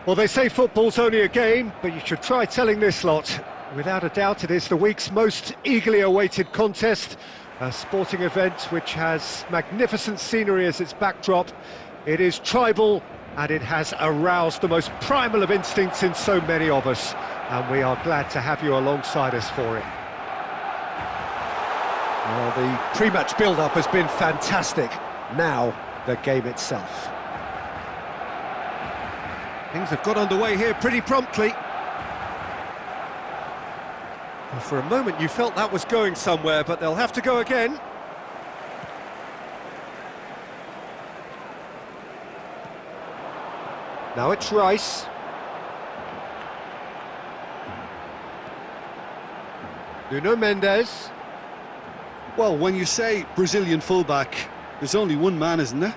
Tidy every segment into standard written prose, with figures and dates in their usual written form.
Well, they say football's only a game, but you should try telling this lot. Without a doubt, it is the week's most eagerly awaited contest, a sporting event which has magnificent scenery as its backdrop. It is tribal, and it has aroused the most primal of instincts in so many of us, and we are glad to have you alongside us for it. Well, the pre-match build-up has been fantastic. Now, the game itself. Things have got underway here pretty promptly. Well, for a moment you felt that was going somewhere, but they'll have to go again. Now it's Rice. Nuno Mendes. Well, when you say Brazilian fullback, there's only one man, isn't there?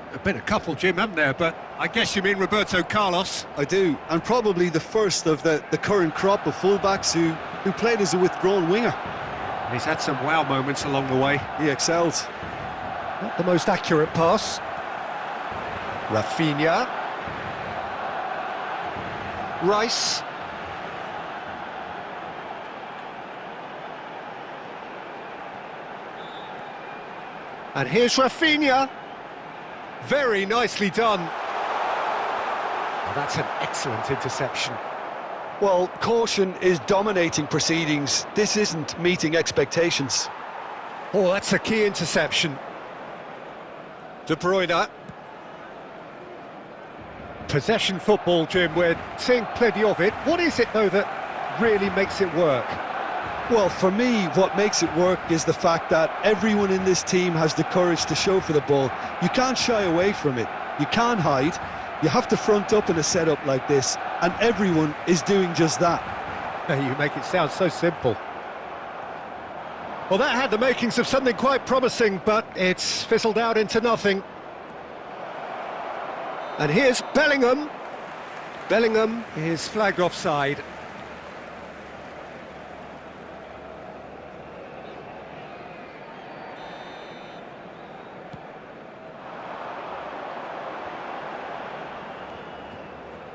There've been a couple, Jim, haven't there? But I guess you mean Roberto Carlos. I do, and probably the first of the current crop of fullbacks who played as a withdrawn winger. And he's had some wow moments along the way. He excels. Not the most accurate pass. Rafinha. Rice. And here's Rafinha. Very nicely done. Oh, that's an excellent interception. Well, caution is dominating proceedings. This isn't meeting expectations. Oh, that's a key interception. De Bruyne. Possession football, Jim, we're seeing plenty of it. What is it, though, that really makes it work? Well, for me, what makes it work is the fact that everyone in this team has the courage to show for the ball. You can't shy away from it. You can't hide. You have to front up in a setup like this, and everyone is doing just that. You make it sound so simple. Well, that had the makings of something quite promising, but it's fizzled out into nothing. And here's Bellingham. Bellingham is flagged offside.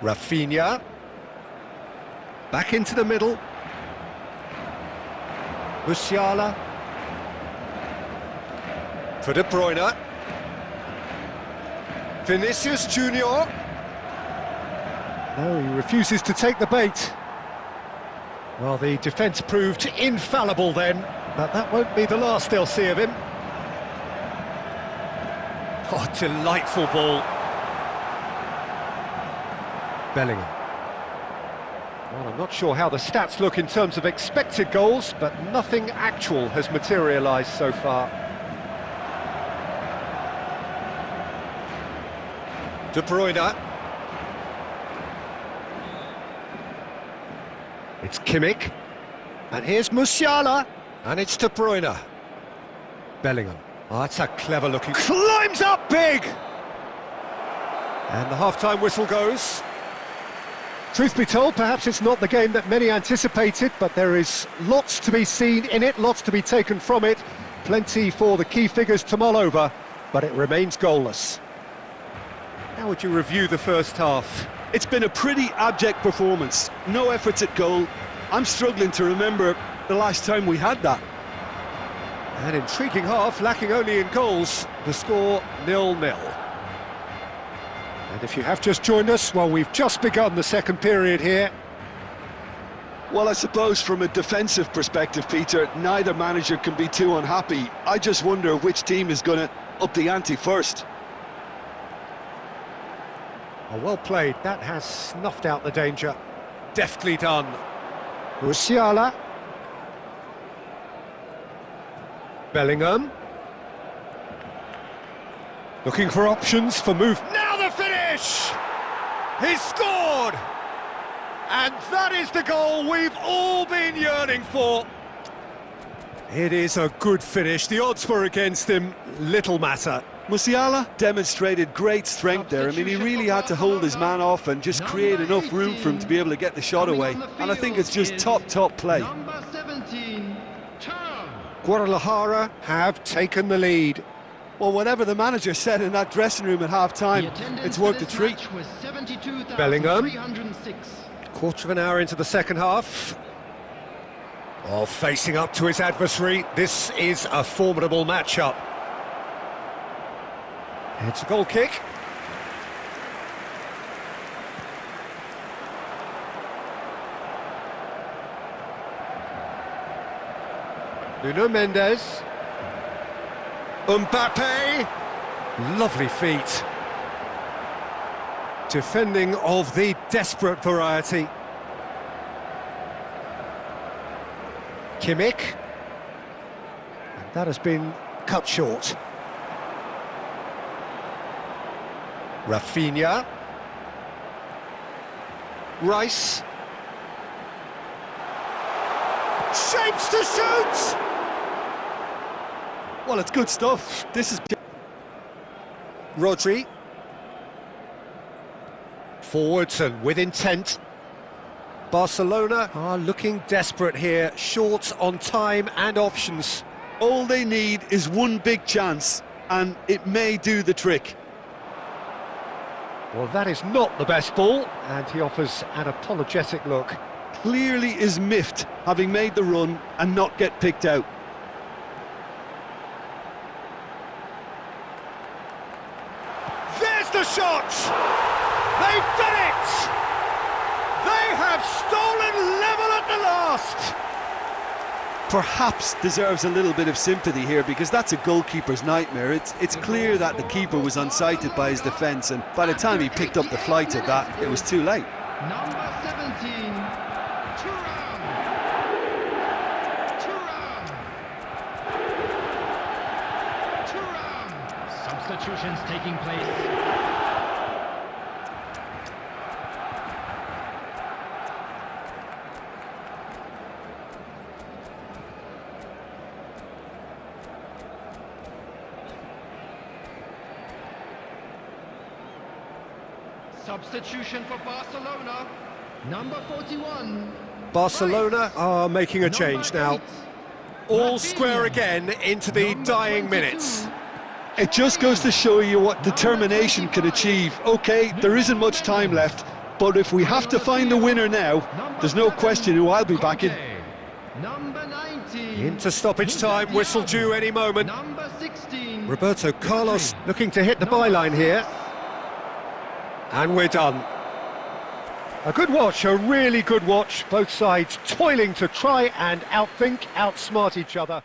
Rafinha. Back into the middle. Musiala. For De Bruyne. Vinicius Junior. No, he refuses to take the bait. Well, the defence proved infallible then, but that won't be the last they'll see of him. Oh, delightful ball. Bellingham. Well, I'm not sure how the stats look in terms of expected goals, but nothing actual has materialised so far. De Bruyne. It's Kimmich. And here's Musiala. And it's De Bruyne. Bellingham. Oh, that's a clever looking... Climbs up big! And the half-time whistle goes. Truth be told, perhaps it's not the game that many anticipated, but there is lots to be seen in it, lots to be taken from it. Plenty for the key figures to mull over, but it remains goalless. How would you review the first half? It's been a pretty abject performance. No efforts at goal. I'm struggling to remember the last time we had that. An intriguing half, lacking only in goals. The score 0-0. And if you have just joined us, well, we've just begun the second period here. Well, I suppose from a defensive perspective, Peter, neither manager can be too unhappy. I just wonder which team is going to up the ante first. Oh, well played. That has snuffed out the danger. Deftly done. Musiala. Bellingham. Looking for options for move. Now the finish! He's scored! And that is the goal we've all been yearning for. It is a good finish. The odds were against him. Little matter. Musiala demonstrated great strength there. I mean, he really had to hold his man off and just create enough room for him to be able to get the shot away. And I think it's just top play. Number 17, Guadalajara have taken the lead. Well, whatever the manager said in that dressing room at half-time, it's worked a treat. Bellingham. 22,306. Quarter of an hour into the second half. Oh, facing up to his adversary. This is a formidable matchup. It's a goal kick. Nuno Mendes. Mbappe. Lovely feet. Defending of the desperate variety. Kimmich. And that has been cut short. Rafinha. Rice. Shapes to shoot! Well, it's good stuff. This is... Rodri. Forwards and with intent. Barcelona are looking desperate here, short on time and options. All they need is one big chance, and it may do the trick. Well, that is not the best ball, and he offers an apologetic look. Clearly is miffed, having made the run and not get picked out. There's the shot! They've done it! They have stolen level at the last! Perhaps deserves a little bit of sympathy here, because that's a goalkeeper's nightmare. It's clear that the keeper was unsighted by his defence, and by the time he picked up the flight of that, it was too late. Number 17, Thuram. Substitutions taking place. Substitution for Barcelona, number 41. Barcelona are making a change now. All square again into the dying minutes. It just goes to show you what determination can achieve. Okay, there isn't much time left, but if we have to find a winner now, there's no question who I'll be backing. Number 19. Into stoppage time, whistle due any moment. Number 16. Roberto Carlos looking to hit the byline here. And we're done. A good watch, a really good watch. Both sides toiling to try and outthink, outsmart each other.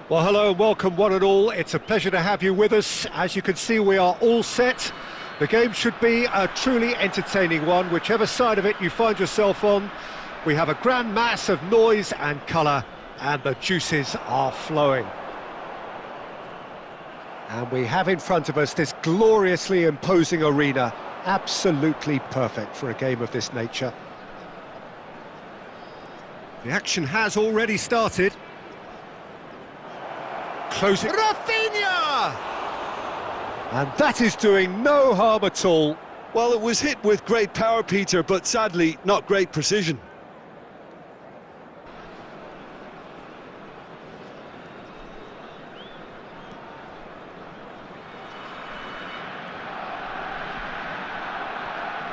Well, hello and welcome one and all. It's a pleasure to have you with us. As you can see, we are all set. The game should be a truly entertaining one, whichever side of it you find yourself on. We have a grand mass of noise and colour, and the juices are flowing. And we have in front of us this gloriously imposing arena, absolutely perfect for a game of this nature. The action has already started. Closing. Rafinha! And that is doing no harm at all. Well, it was hit with great power, Peter, but sadly, not great precision.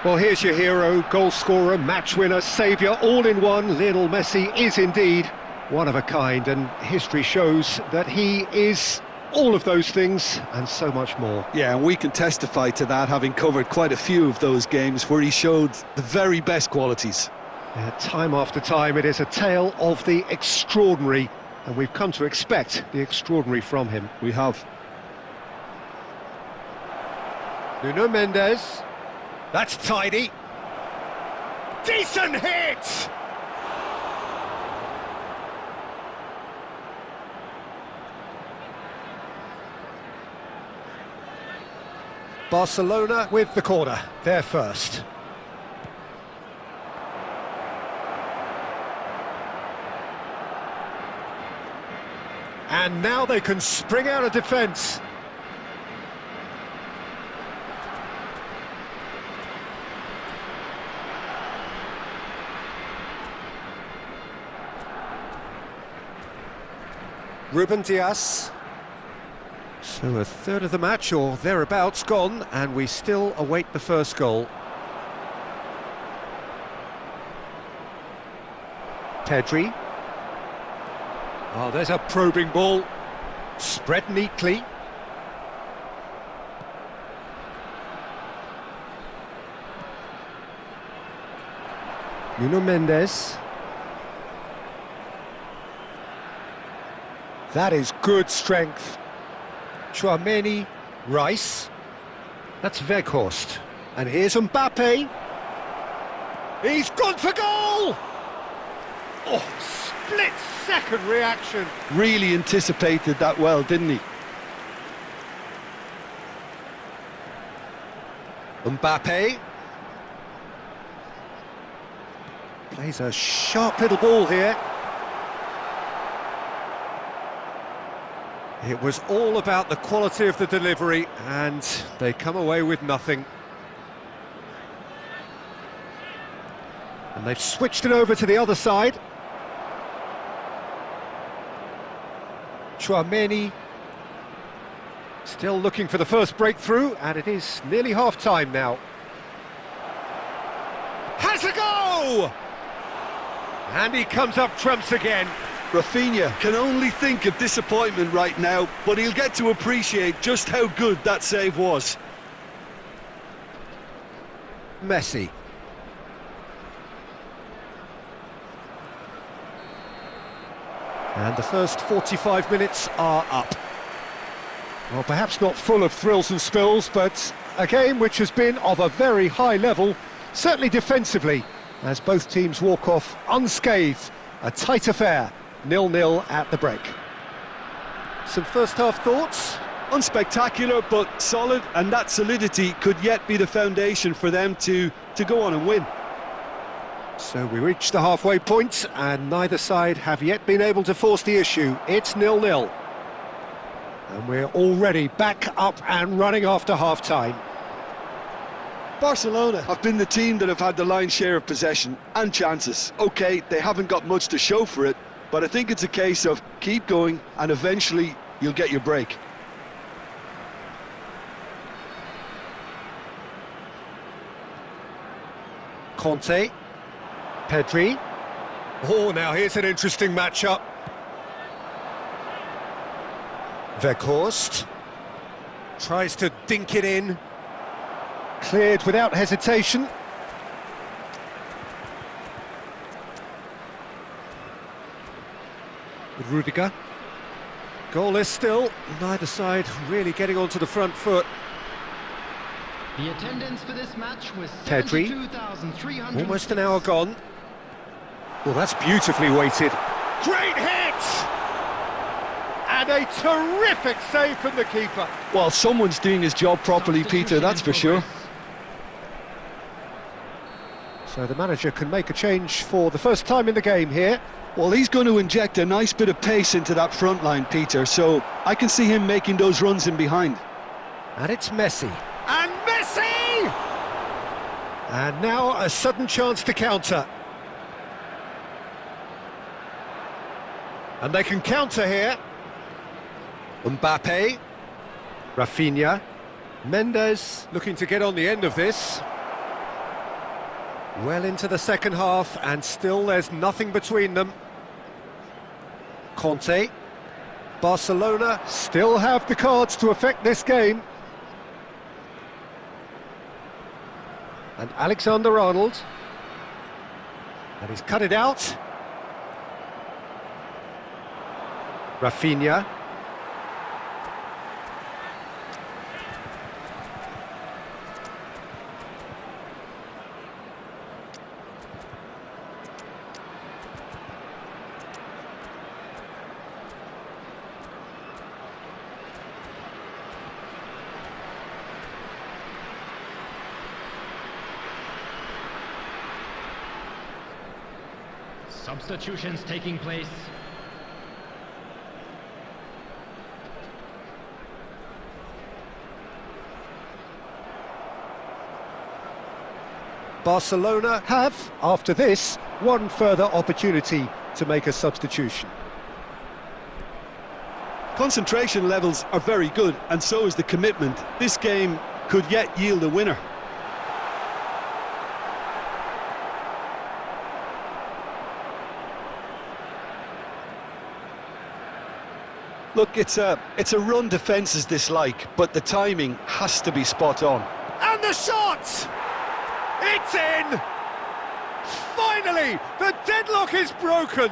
Well, here's your hero, goal scorer, match winner, saviour, all in one. Lionel Messi is indeed one of a kind, and history shows that he is all of those things and so much more. Yeah, and we can testify to that, having covered quite a few of those games where he showed the very best qualities. Yeah, time after time, it is a tale of the extraordinary, and we've come to expect the extraordinary from him. We have. Nuno Mendes. That's tidy. Decent hit! Barcelona with the corner, they're first. And now they can spring out of defence. Ruben Dias. So a third of the match or thereabouts gone, and we still await the first goal. Pedri. Oh, there's a probing ball. Spread neatly. Nuno Mendes. That is good strength. Chouameni, Rice. That's Weghorst. And here's Mbappe. He's gone for goal! Oh, split-second reaction. Really anticipated that well, didn't he? Mbappe. Plays a sharp little ball here. It was all about the quality of the delivery, and they come away with nothing. And they've switched it over to the other side. Chouameni still looking for the first breakthrough, and it is nearly half-time now. Has a go! And he comes up trumps again. Rafinha can only think of disappointment right now, but he'll get to appreciate just how good that save was. Messi. And the first 45 minutes are up. Well, perhaps not full of thrills and spills, but a game which has been of a very high level, certainly defensively, as both teams walk off unscathed. A tight affair. 0-0 at the break. Some first-half thoughts? Unspectacular, but solid, and that solidity could yet be the foundation for them to go on and win. So we reach the halfway point, and neither side have yet been able to force the issue. It's 0-0. And we're already back up and running after half-time. Barcelona have been the team that have had the lion's share of possession and chances. OK, they haven't got much to show for it, but I think it's a case of keep going and eventually you'll get your break. Conte. Pedri. Oh, now here's an interesting matchup. Weghorst. Tries to dink it in. Cleared without hesitation. Rudiger. Goalless still, neither side really getting onto the front foot. The attendance for this match was Pedri. 72,300. Almost an hour gone. Well, that's beautifully weighted. Great hit! And a terrific save from the keeper. Well, someone's doing his job properly, Peter, that's for sure. So the manager can make a change for the first time in the game here. Well, he's going to inject a nice bit of pace into that front line, Peter, so I can see him making those runs in behind. And it's Messi. And Messi! And now a sudden chance to counter. And they can counter here. Mbappe. Rafinha. Mendes looking to get on the end of this. Well into the second half, and still there's nothing between them. Conte. Barcelona still have the cards to affect this game. And Alexander-Arnold. And he's cut it out. Rafinha. Substitutions taking place. Barcelona have, after this, one further opportunity to make a substitution. Concentration levels are very good, and so is the commitment. This game could yet yield a winner. Look, it's a run defence's dislike, but the timing has to be spot on. And the shot! It's in! Finally, the deadlock is broken!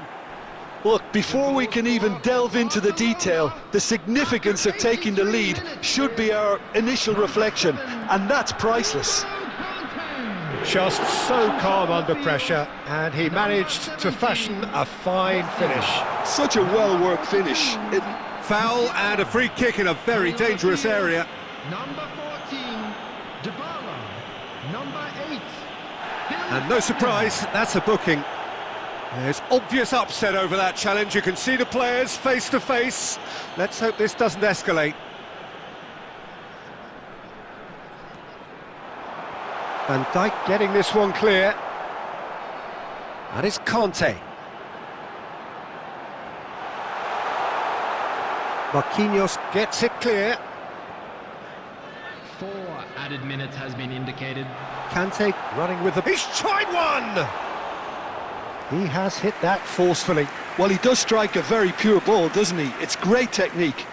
Look, before we can even delve into the detail, the significance of taking the lead should be our initial reflection, and that's priceless. Just so calm under pressure, and he managed to fashion a fine finish. Such a well-worked finish. Foul and a free kick in a very dangerous area. Number 14, Dybala. Number 8. And no surprise, that's a booking. There's obvious upset over that challenge. You can see the players face to face. Let's hope this doesn't escalate. Van Dijk getting this one clear. And it's Conte. Marquinhos gets it clear. 4 added minutes has been indicated. Kante running with the... He's tried one! He has hit that forcefully. Well, he does strike a very pure ball, doesn't he? It's great technique.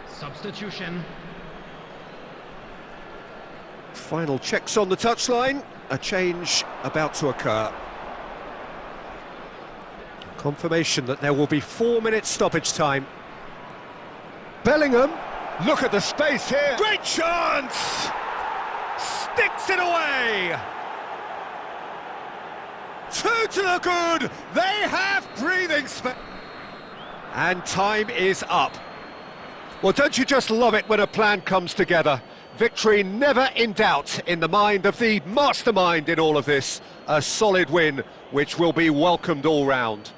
Substitution. Final checks on the touchline. A change about to occur. Confirmation that there will be 4 minutes stoppage time. Bellingham, look at the space here. Great chance! Sticks it away! 2 to the good. They have breathing space. And time is up. Well, don't you just love it when a plan comes together? Victory never in doubt in the mind of the mastermind in all of this. A solid win, which will be welcomed all round.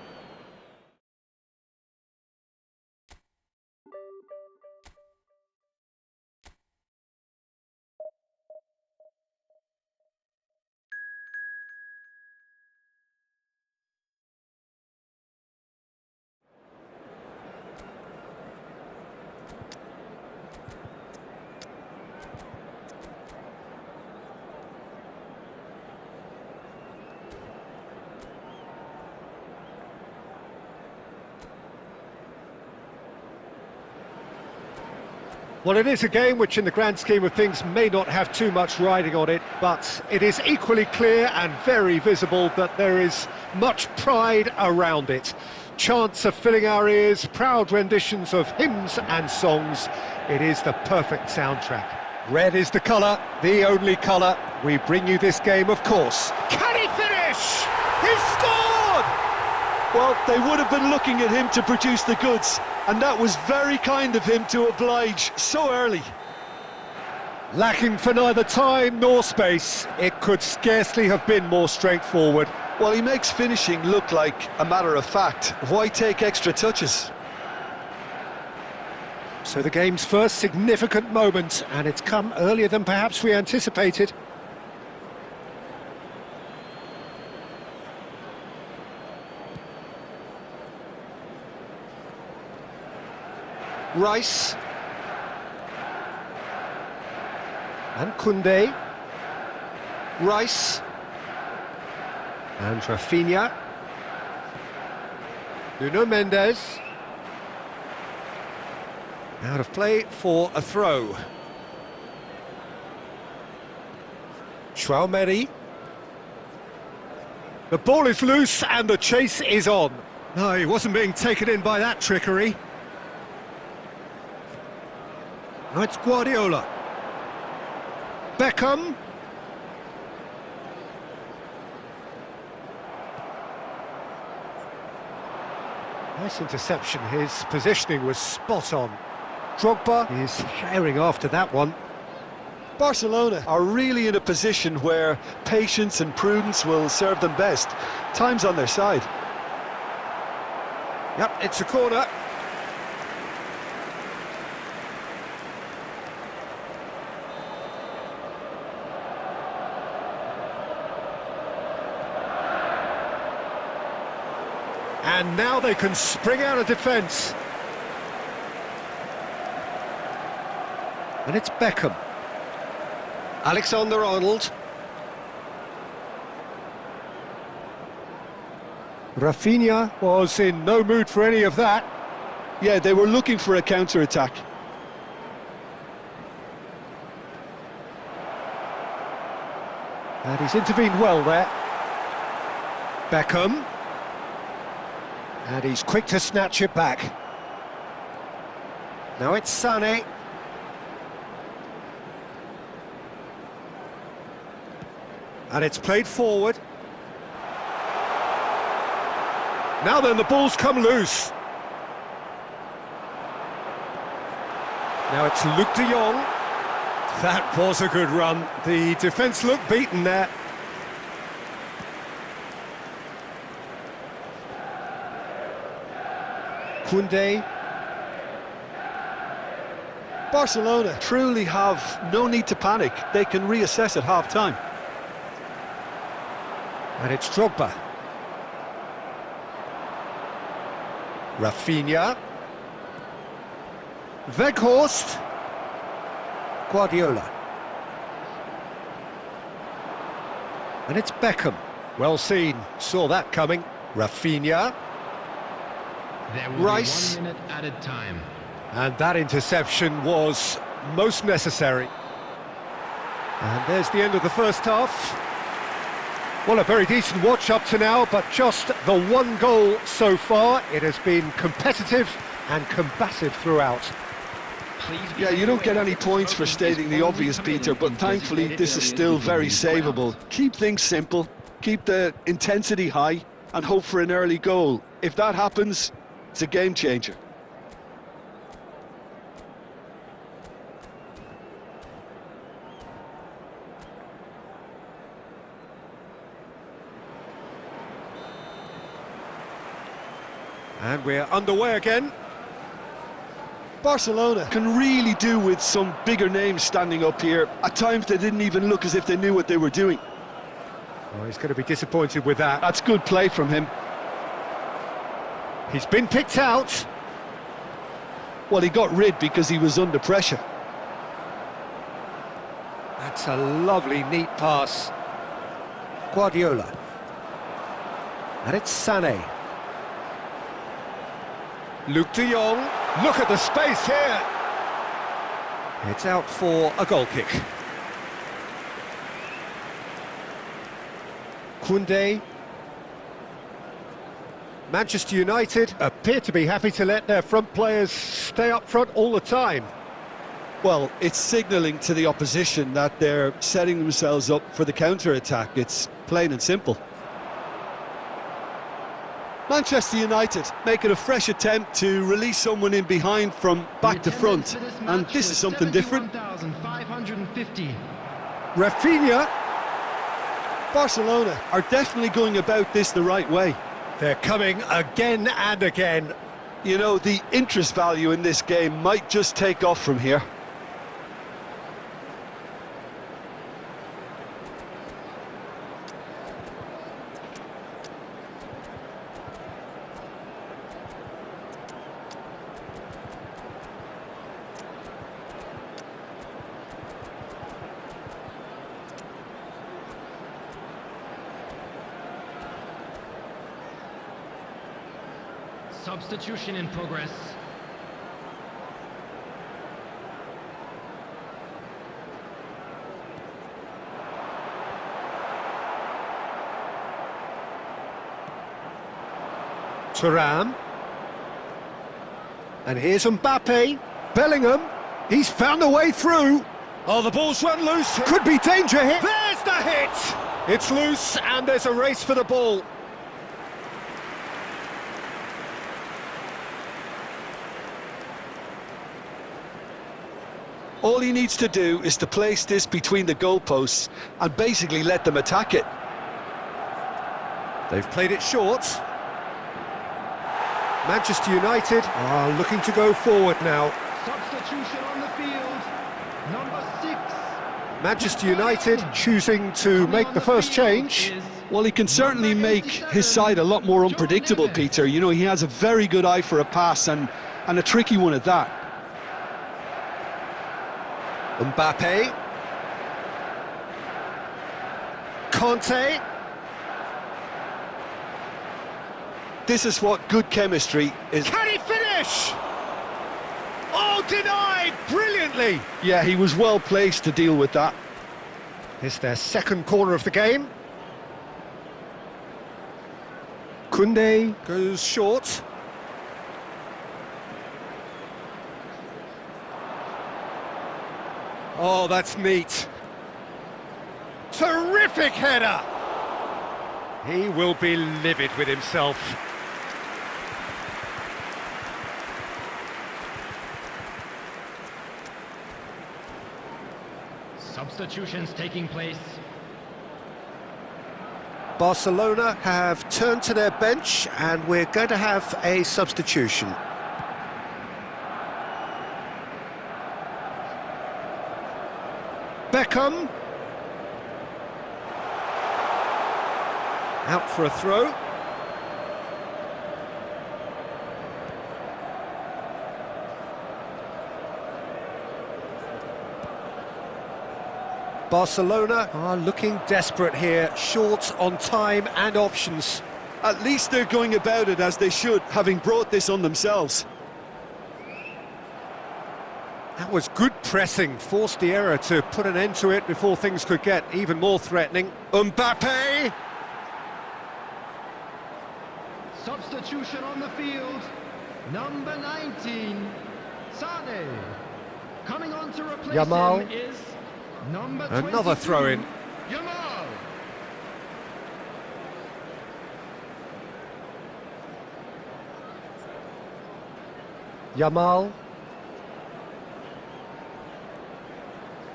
Well, it is a game which in the grand scheme of things may not have too much riding on it, but it is equally clear and very visible that there is much pride around it. Chants are filling our ears, proud renditions of hymns and songs. It is the perfect soundtrack. Red is the colour, the only colour. We bring you this game, of course. Can he finish? He scored! Well, they would have been looking at him to produce the goods. And that was very kind of him to oblige so early. Lacking for neither time nor space, it could scarcely have been more straightforward. Well, he makes finishing look like a matter of fact. Why take extra touches? So the game's first significant moment, and it's come earlier than perhaps we anticipated. Rice and Koundé, Rice and Rafinha, Nuno Mendes, out of play for a throw. Chouameni, the ball is loose and the chase is on. No, he wasn't being taken in by that trickery. Now it's Guardiola. Beckham. Nice interception, his positioning was spot on. Drogba is herring after that one. Barcelona are really in a position where patience and prudence will serve them best. Time's on their side. Yep, it's a corner. And now they can spring out of defence. And it's Beckham. Alexander-Arnold. Rafinha was in no mood for any of that. Yeah, they were looking for a counter-attack. And he's intervened well there. Beckham. And he's quick to snatch it back. Now it's Sané. And it's played forward. Now then, the ball's come loose. Now it's Luke de Jong. That was a good run. The defence looked beaten there. Koundé. Barcelona truly have no need to panic. They can reassess at half-time. And it's Drogba. Rafinha. Weghorst. Guardiola. And it's Beckham. Well seen, saw that coming. Rafinha. There will Rice. be 1 minute added time. And that interception was most necessary. And there's the end of the first half. Well, a very decent watch up to now, but just the one goal so far. It has been competitive and combative throughout. Yeah, you don't get any points for stating the obvious, Peter, but thankfully this is still very savable. Keep things simple, keep the intensity high, and hope for an early goal. If that happens, it's a game changer. And we're underway again. Barcelona can really do with some bigger names standing up here. At times they didn't even look as if they knew what they were doing. Oh, he's going to be disappointed with that. That's good play from him. He's been picked out. Well, he got rid because he was under pressure. That's a lovely, neat pass. Guardiola. And it's Sané. Luke de Jong. Look at the space here. It's out for a goal kick. Koundé. Manchester United appear to be happy to let their front players stay up front all the time. Well, it's signalling to the opposition that they're setting themselves up for the counter-attack. It's plain and simple. Manchester United making a fresh attempt to release someone in behind from back to front, and this is something different. 71,550. Rafinha. Barcelona are definitely going about this the right way. They're coming again and again. You know, the interest value in this game might just take off from here. Substitution in progress. Thuram. And here's Mbappe. Bellingham. He's found a way through. Oh, the ball's run loose. Could be danger here. There's the hit. It's loose and there's a race for the ball. All he needs to do is to place this between the goalposts and basically let them attack it. They've played it short. Manchester United are looking to go forward now. Substitution on the field. Number 6. Manchester United choosing to make the first change. Well, he can certainly make his side a lot more unpredictable, Peter. You know, he has a very good eye for a pass and a tricky one at that. Mbappe. Conte. This is what good chemistry is. Can he finish? Oh, denied brilliantly. Yeah, he was well placed to deal with that. It's their second corner of the game. Koundé goes short. Oh, that's neat. Terrific header. He will be livid with himself. Substitutions taking place. Barcelona have turned to their bench and we're going to have a substitution. Beckham. Out for a throw. Barcelona are looking desperate here, short on time and options. At least they're going about it as they should, having brought this on themselves. That was good pressing, forced the error to put an end to it before things could get even more threatening. Mbappe! Substitution on the field. Number 19, Sane. Coming on to replace Yamal. him is number Another 22, throw-in. Yamal. Yamal.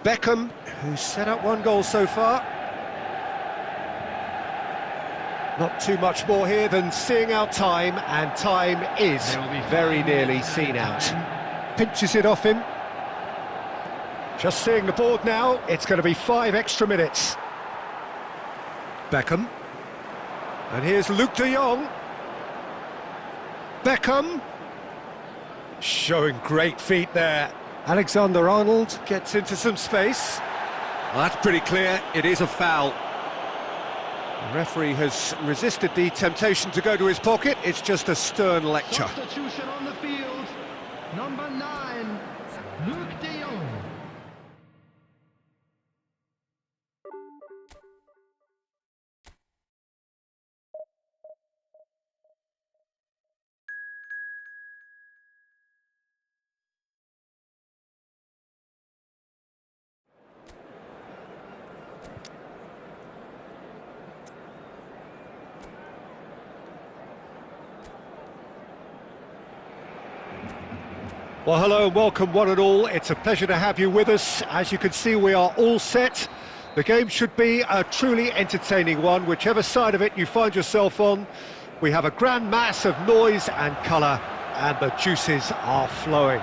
Beckham, who's set up one goal so far. Not too much more here than seeing out time, and time is very nearly seen out. Pinches it off him. Just seeing the board now, it's going to be 5 extra minutes. Beckham. And here's Luke de Jong. Beckham. Showing great feet there. Alexander-Arnold gets into some space. Well, that's pretty clear, it is a foul. The referee has resisted the temptation to go to his pocket. It's just a stern lecture. Substitution on the field. Number 9, Luke de Jong. Well, hello and welcome one and all. It's a pleasure to have you with us. As you can see, we are all set. The game should be a truly entertaining one, whichever side of it you find yourself on. We have a grand mass of noise and colour, and the juices are flowing.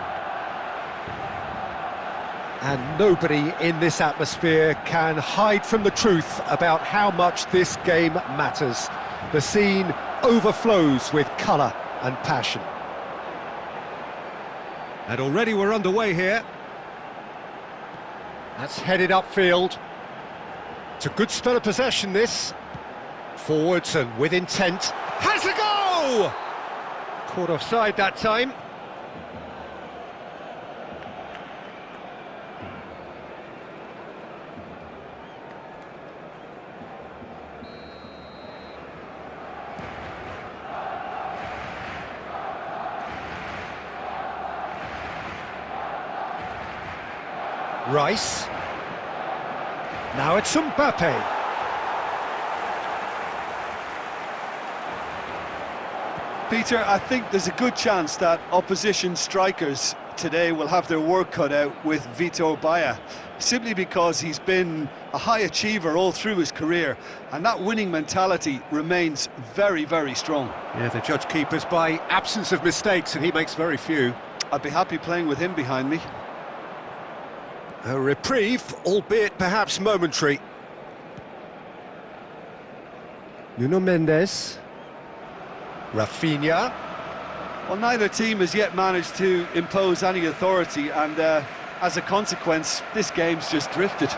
And nobody in this atmosphere can hide from the truth about how much this game matters. The scene overflows with colour and passion. And already we're underway here. That's headed upfield. It's a good spell of possession, this. Forwards and with intent. Has a go! Caught offside that time. Rice. Now it's Mbappe. Peter, I think there's a good chance that opposition strikers today will have their work cut out with Vitor Baia, simply because he's been a high achiever all through his career, and that winning mentality remains very, very strong. Yeah, they judge keepers by absence of mistakes, and he makes very few. I'd be happy playing with him behind me. A reprieve, albeit perhaps momentary. Nuno Mendes. Rafinha. Well, neither team has yet managed to impose any authority, and as a consequence, this game's just drifted.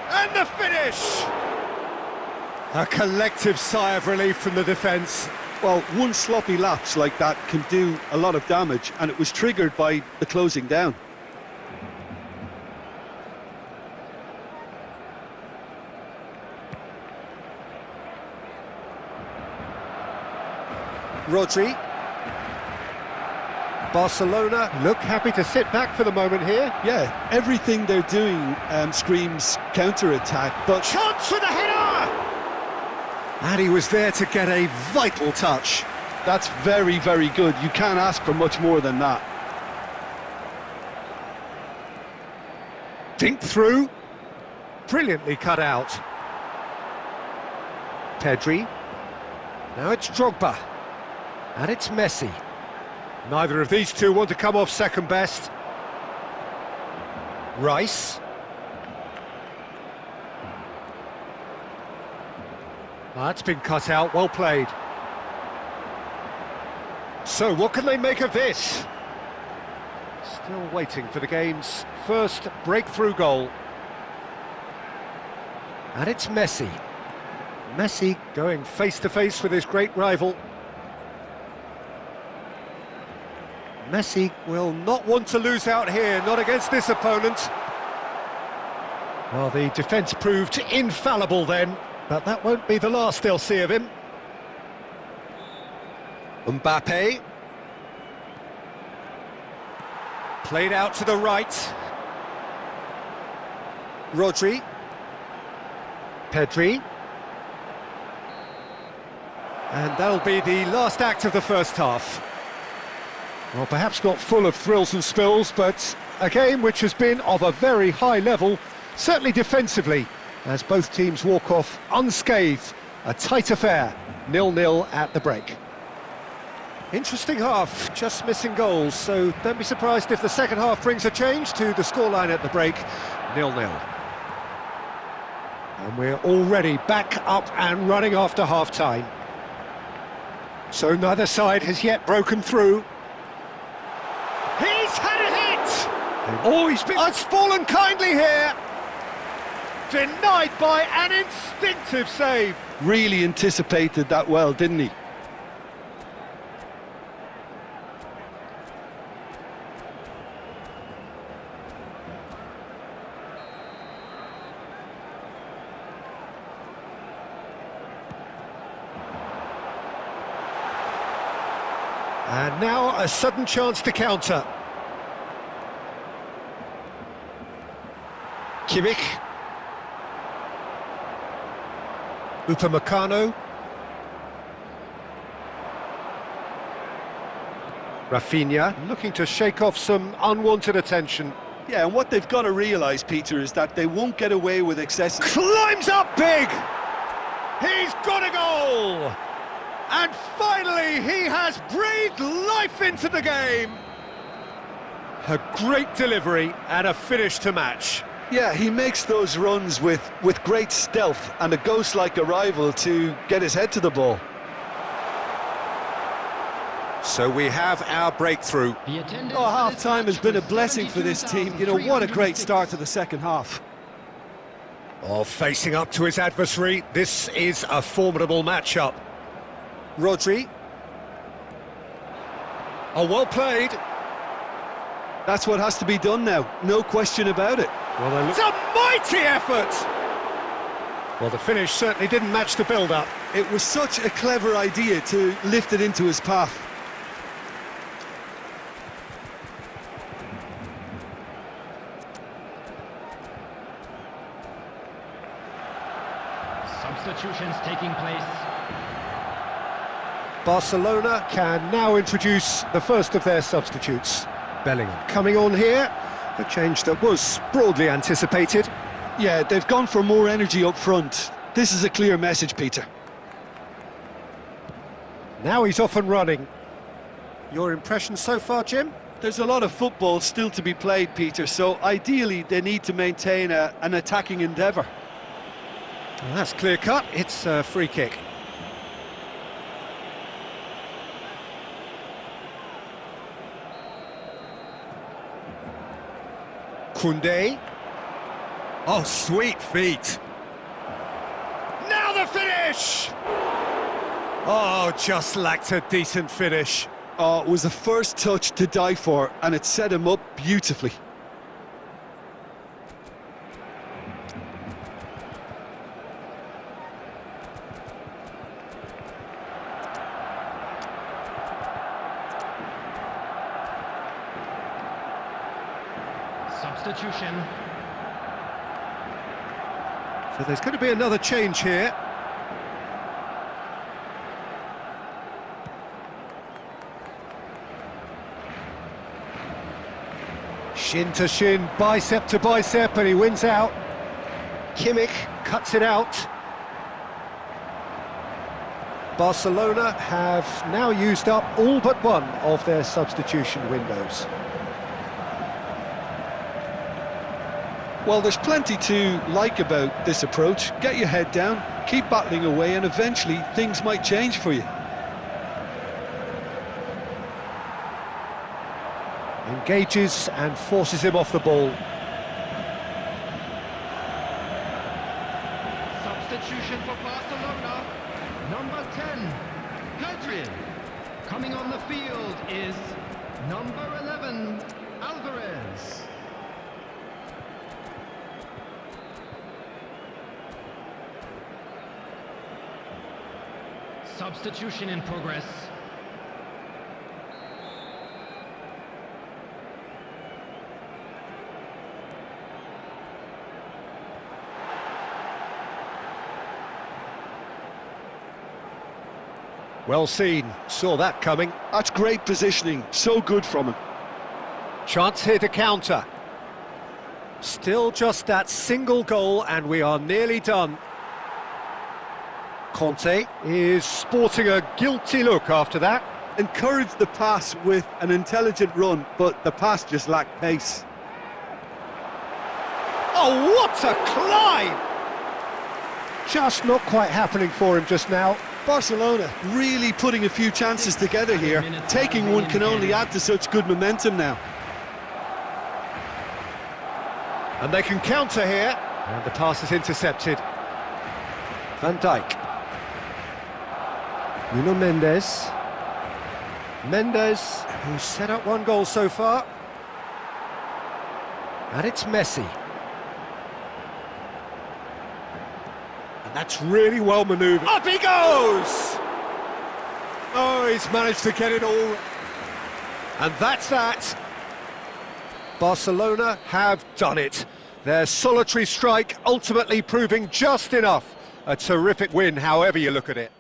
And the finish! A collective sigh of relief from the defence. Well, one sloppy lapse like that can do a lot of damage, and it was triggered by the closing down. Rodri. Barcelona look happy to sit back for the moment here. Yeah, everything they're doing screams counter-attack, but... Chance for the header! And he was there to get a vital touch. That's very, very good. You can't ask for much more than that. Dink through. Brilliantly cut out. Pedri. Now it's Drogba. And it's Messi. Neither of these two want to come off second best. Rice. That's been cut out, well played. So, what can they make of this? Still waiting for the game's first breakthrough goal. And it's Messi. Messi going face-to-face with his great rival. Messi will not want to lose out here, not against this opponent. Well, the defence proved infallible then, but that won't be the last they'll see of him. Mbappe. Played out to the right. Rodri. Pedri. And that'll be the last act of the first half. Well, perhaps not full of thrills and spills, but a game which has been of a very high level, certainly defensively, as both teams walk off unscathed. A tight affair, 0-0 at the break. Interesting half, just missing goals, so don't be surprised if the second half brings a change to the scoreline at the break, 0-0. And we're already back up and running after half-time. So neither side has yet broken through. He's had a hit! Oh, it's fallen kindly here! Denied by an instinctive save. Really anticipated that well, didn't he? And now a sudden chance to counter. Kimmich. Upamecano. Rafinha looking to shake off some unwanted attention. Yeah, and what they've got to realise, Peter, is that they won't get away with excessive... Climbs up big! He's got a goal! And finally, he has breathed life into the game! A great delivery and a finish to match. Yeah, he makes those runs with great stealth and a ghost-like arrival to get his head to the ball. So we have our breakthrough. Oh, half-time has been a blessing for this team. You know, what a great start to the second half. Oh, facing up to his adversary, this is a formidable matchup. Rodri. Oh, well played. That's what has to be done now, no question about it. Well, it's a mighty effort! Well, the finish certainly didn't match the build-up. It was such a clever idea to lift it into his path. Substitutions taking place. Barcelona can now introduce the first of their substitutes. Bellingham coming on here, a change that was broadly anticipated. Yeah, they've gone for more energy up front. This is a clear message, Peter. Now he's off and running. Your impression so far, Jim? There's a lot of football still to be played, Peter, so ideally they need to maintain an attacking endeavour. Well, that's clear cut, it's a free kick. Koundé. Oh, sweet feet. Now the finish! Oh, just lacked a decent finish. Oh, it was the first touch to die for, and it set him up beautifully. Substitution. So there's going to be another change here. Shin to shin, bicep to bicep, and he wins out. Kimmich cuts it out. Barcelona have now used up all but one of their substitution windows. Well, there's plenty to like about this approach. Get your head down, keep battling away, and eventually things might change for you. Engages and forces him off the ball. Substitution for Barcelona. Number 10, Pedri. Coming on the field is number 11, Alvarez. Substitution in progress. Well seen, saw that coming. That's great positioning, so good from him. Chance here to counter. Still just that single goal and we are nearly done. Conte is sporting a guilty look after that. Encouraged the pass with an intelligent run, but the pass just lacked pace. Oh, what a climb! Just not quite happening for him just now. Barcelona really putting a few chances together here. Taking one can only add to such good momentum now. And they can counter here. And the pass is intercepted. Van Dijk. Nuno Mendes. Mendes, who's set up one goal so far. And it's Messi. And that's really well manoeuvred. Up he goes! Oh, he's managed to get it all. And that's that. Barcelona have done it. Their solitary strike ultimately proving just enough. A terrific win, however you look at it.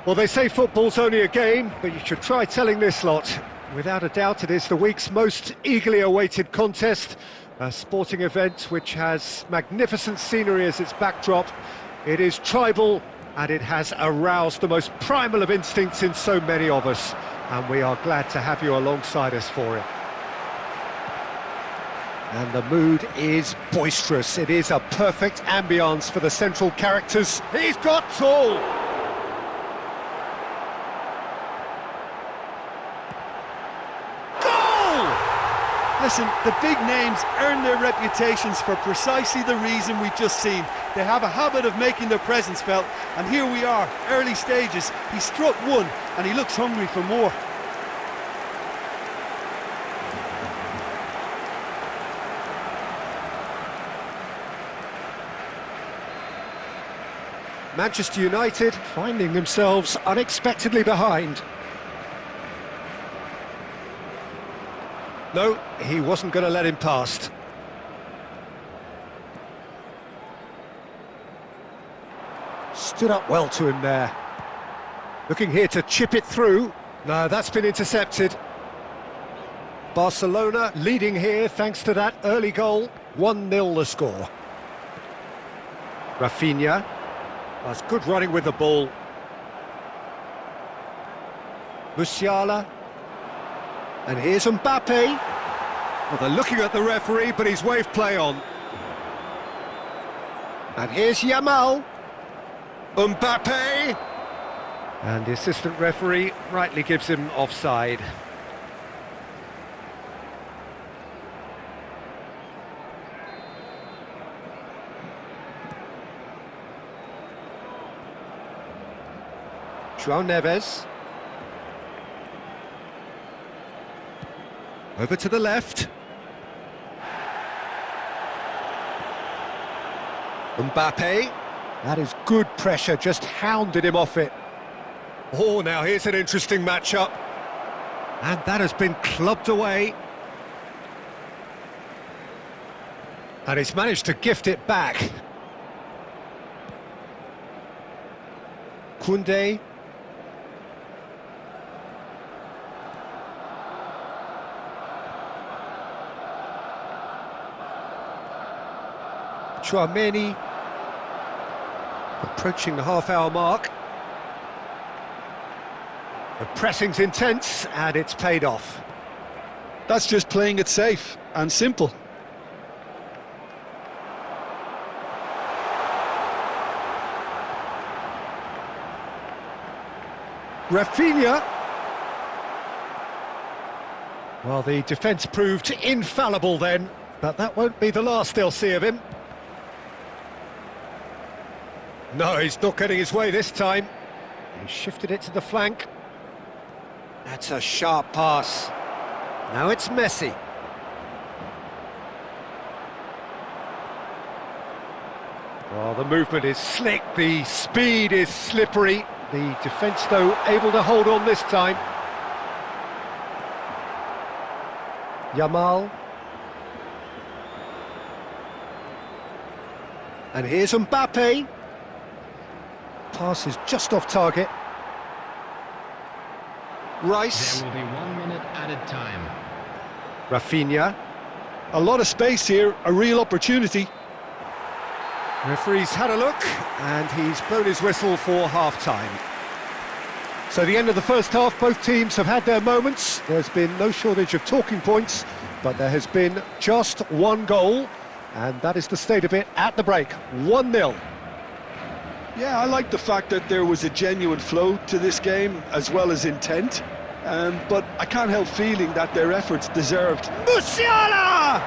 Well, they say football's only a game, but you should try telling this lot. Without a doubt, it is the week's most eagerly awaited contest, a sporting event which has magnificent scenery as its backdrop. It is tribal, and it has aroused the most primal of instincts in so many of us, and we are glad to have you alongside us for it. And the mood is boisterous. It is a perfect ambience for the central characters. He's got tall! Listen, the big names earn their reputations for precisely the reason we've just seen. They have a habit of making their presence felt, and here we are, early stages. He struck one, and he looks hungry for more. Manchester United finding themselves unexpectedly behind. No, he wasn't going to let him past. Stood up well to him there. Looking here to chip it through. No, that's been intercepted. Barcelona leading here thanks to that early goal. 1-0 the score. Rafinha. That's good running with the ball. Musiala. And here's Mbappe. Well, they're looking at the referee, but he's waved play on. And here's Yamal. Mbappe. And the assistant referee rightly gives him offside. João Neves. Over to the left. Mbappe. That is good pressure, just hounded him off it. Oh, now here's an interesting matchup. And that has been clubbed away. And he's managed to gift it back. Koundé. Tchouaméni. Approaching the half-hour mark. The pressing's intense, and it's paid off. That's just playing it safe and simple. Rafinha. Well, the defence proved infallible then, but that won't be the last they'll see of him. No, he's not getting his way this time. He shifted it to the flank. That's a sharp pass. Now it's Messi. Well, the movement is slick, the speed is slippery. The defence, though, able to hold on this time. Yamal. And here's Mbappe. Pass is just off target. Rice. There will be 1 minute added time. Rafinha. A lot of space here, a real opportunity. Referee's had a look, and he's blown his whistle for half-time. So the end of the first half, both teams have had their moments. There's been no shortage of talking points, but there has been just one goal, and that is the state of it at the break. 1-0. Yeah, I like the fact that there was a genuine flow to this game, as well as intent. But I can't help feeling that their efforts deserved. Musiala!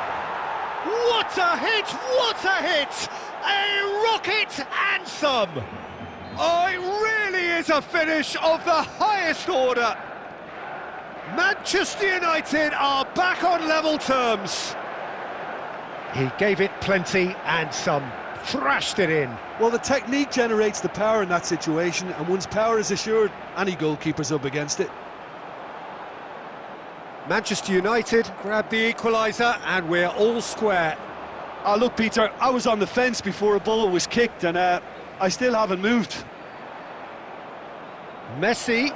What a hit! What a hit! A rocket anthem! Oh, it really is a finish of the highest order. Manchester United are back on level terms. He gave it plenty and some. Thrashed it in. Well, the technique generates the power in that situation, and once power is assured, any goalkeeper's up against it. Manchester United grab the equaliser, and we're all square. Oh, look, Peter, I was on the fence before a ball was kicked, and I still haven't moved. Messi.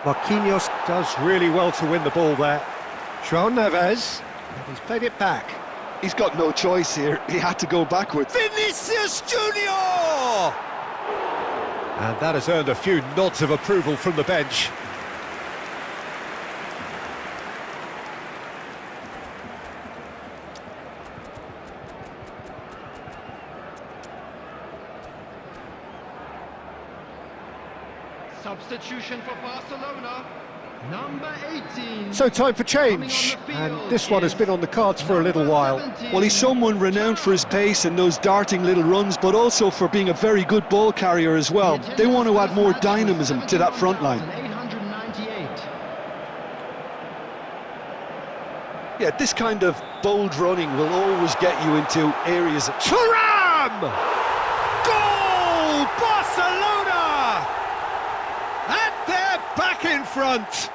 Marquinhos does really well to win the ball there. João Neves. He's played it back. He's got no choice here. He had to go backwards. Vinicius Junior! And that has earned a few nods of approval from the bench. Substitution for Barcelona. Number 18. So time for change, and this one has been on the cards for a little while. Well, he's someone renowned for his pace and those darting little runs, but also for being a very good ball carrier as well. They want to add more dynamism to that front line. 898. Yeah, this kind of bold running will always get you into areas of... Thuram! Goal! Barcelona! Barcelona! And they're back in front!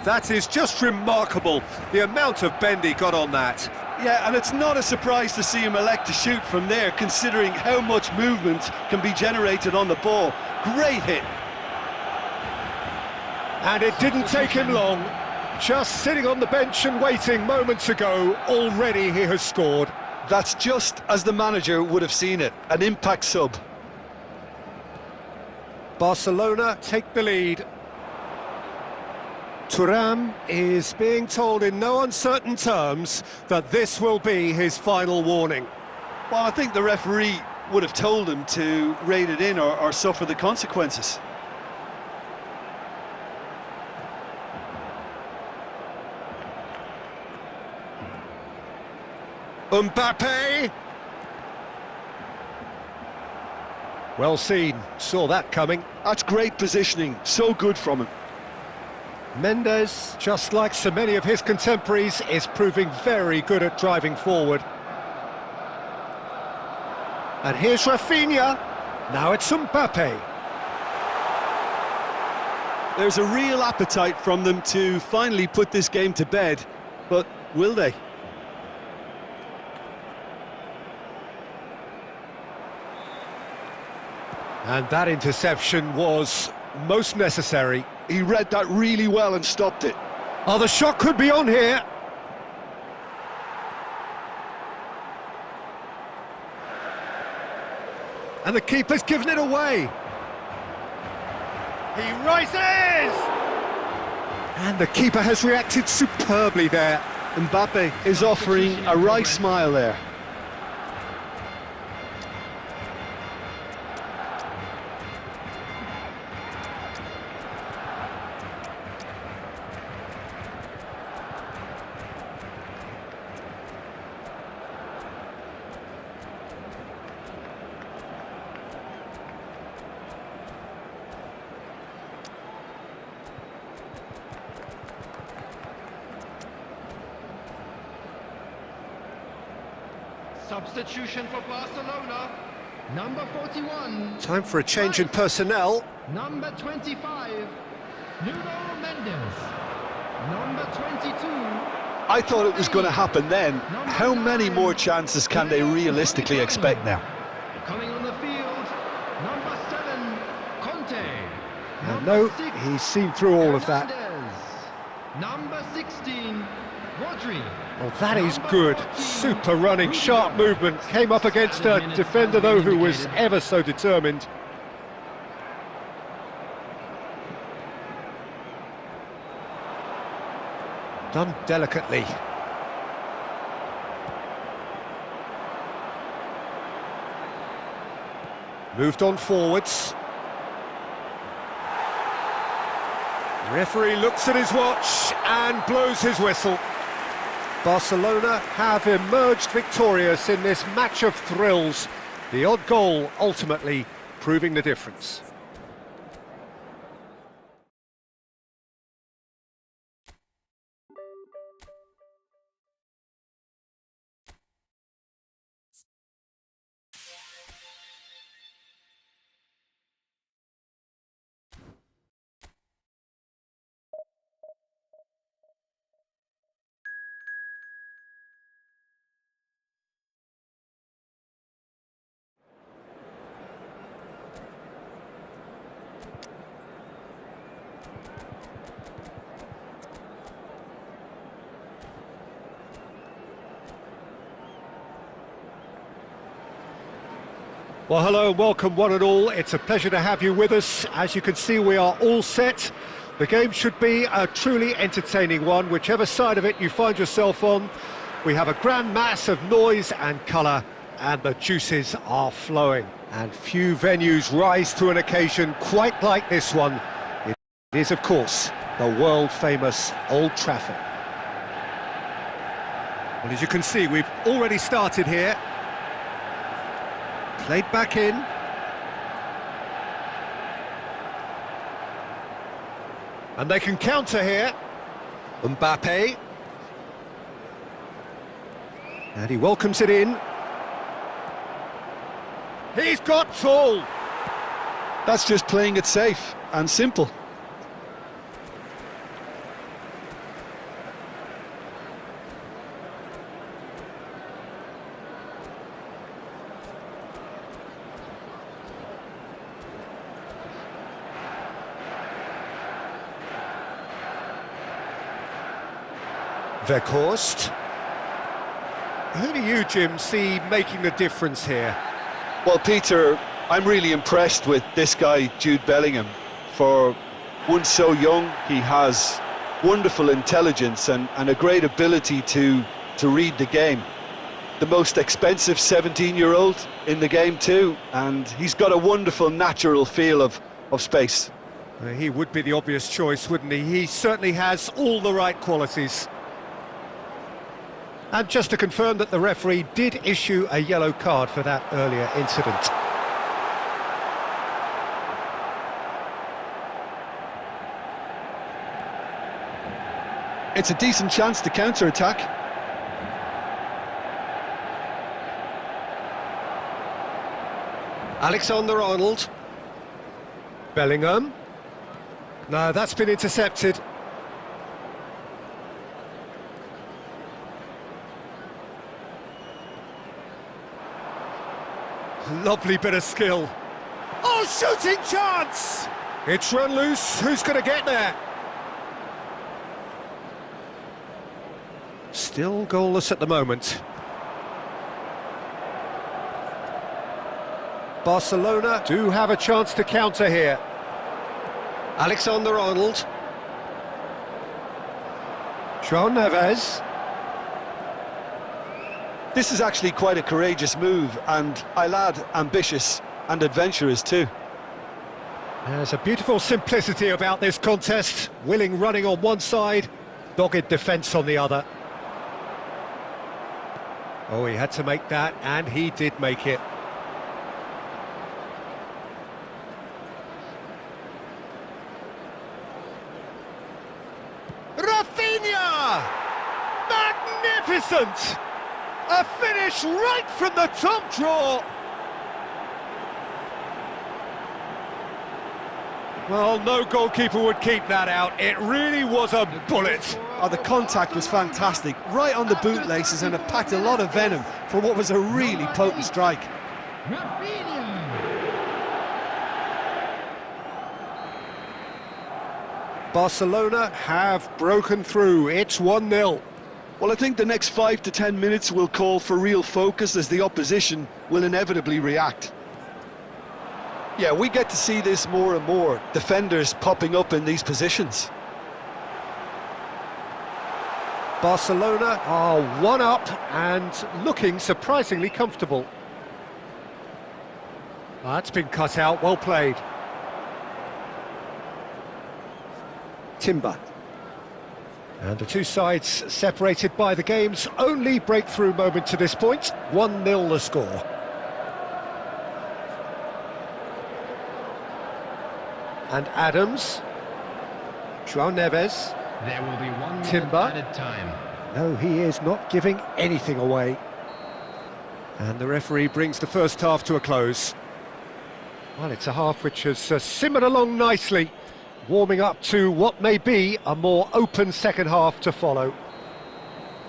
That is just remarkable, the amount of bend he got on that. Yeah, and it's not a surprise to see him elect to shoot from there, considering how much movement can be generated on the ball. Great hit. And it didn't take him long. Just sitting on the bench and waiting moments ago, already he has scored. That's just as the manager would have seen it, an impact sub. Barcelona take the lead. Thuram is being told in no uncertain terms that this will be his final warning. Well, I think the referee would have told him to rein it in or suffer the consequences. Mbappe! Well seen, saw that coming. That's great positioning, so good from him. Mendes, just like so many of his contemporaries, is proving very good at driving forward. And here's Rafinha. Now it's Mbappe. There's a real appetite from them to finally put this game to bed, but will they? And that interception was most necessary. He read that really well and stopped it. Oh, the shot could be on here. And the keeper's given it away. He rises! And the keeper has reacted superbly there. Mbappe is offering a wry smile there. Substitution for Barcelona. Number 41. Time for a change in personnel. Number 25. Nuno Mendes. Number 22. I thought it was going to happen then. How many more chances can they realistically expect now? Coming on the field. Number 7. Conte. And no, he's seen through all of that. Number 16. Rodri. Oh, that is good. Super running, sharp movement. Came up against a defender, though, who was ever so determined. Done delicately. Moved on forwards. The referee looks at his watch and blows his whistle. Barcelona have emerged victorious in this match of thrills, the odd goal ultimately proving the difference. Well, hello and welcome one and all. It's a pleasure to have you with us. As you can see, we are all set. The game should be a truly entertaining one, whichever side of it you find yourself on. We have a grand mass of noise and colour, and the juices are flowing. And few venues rise to an occasion quite like this one. It is, of course, the world-famous Old Trafford. Well, as you can see, we've already started here. Played back in. And they can counter here. Mbappe. And he welcomes it in. He's got tall. That's just playing it safe and simple. Weghorst. Who do you, Jim, see making the difference here? Well, Peter, I'm really impressed with this guy, Jude Bellingham. For one so young, he has wonderful intelligence and a great ability to read the game. The most expensive 17-year-old in the game too, and he's got a wonderful natural feel of space. He would be the obvious choice, wouldn't he? He certainly has all the right qualities. And just to confirm that the referee did issue a yellow card for that earlier incident. It's a decent chance to counter-attack. Alexander-Arnold. Bellingham. No, that's been intercepted. Lovely bit of skill. Oh, shooting chance! It's run loose. Who's going to get there? Still goalless at the moment. Barcelona do have a chance to counter here. Alexander-Arnold. João Neves. This is actually quite a courageous move, and I'll add ambitious and adventurous too. There's a beautiful simplicity about this contest. Willing running on one side, dogged defence on the other. Oh, he had to make that, and he did make it. Rafinha! Magnificent! A finish right from the top draw! Well, no goalkeeper would keep that out. It really was a bullet. Oh, the contact was fantastic, right on the bootlaces, and it packed a lot of venom for what was a really potent strike. Barcelona have broken through. It's 1-0. Well, I think the next 5 to 10 minutes will call for real focus, as the opposition will inevitably react. Yeah, we get to see this more and more, defenders popping up in these positions. Barcelona are 1-up and looking surprisingly comfortable. That's been cut out, well played. Timber. And the two sides separated by the game's only breakthrough moment to this point. 1-0 the score. And Adams. João Neves. There will be 1 minute Timber. added time. No, he is not giving anything away. And the referee brings the first half to a close. Well, it's a half which has simmered along nicely, warming up to what may be a more open second half to follow.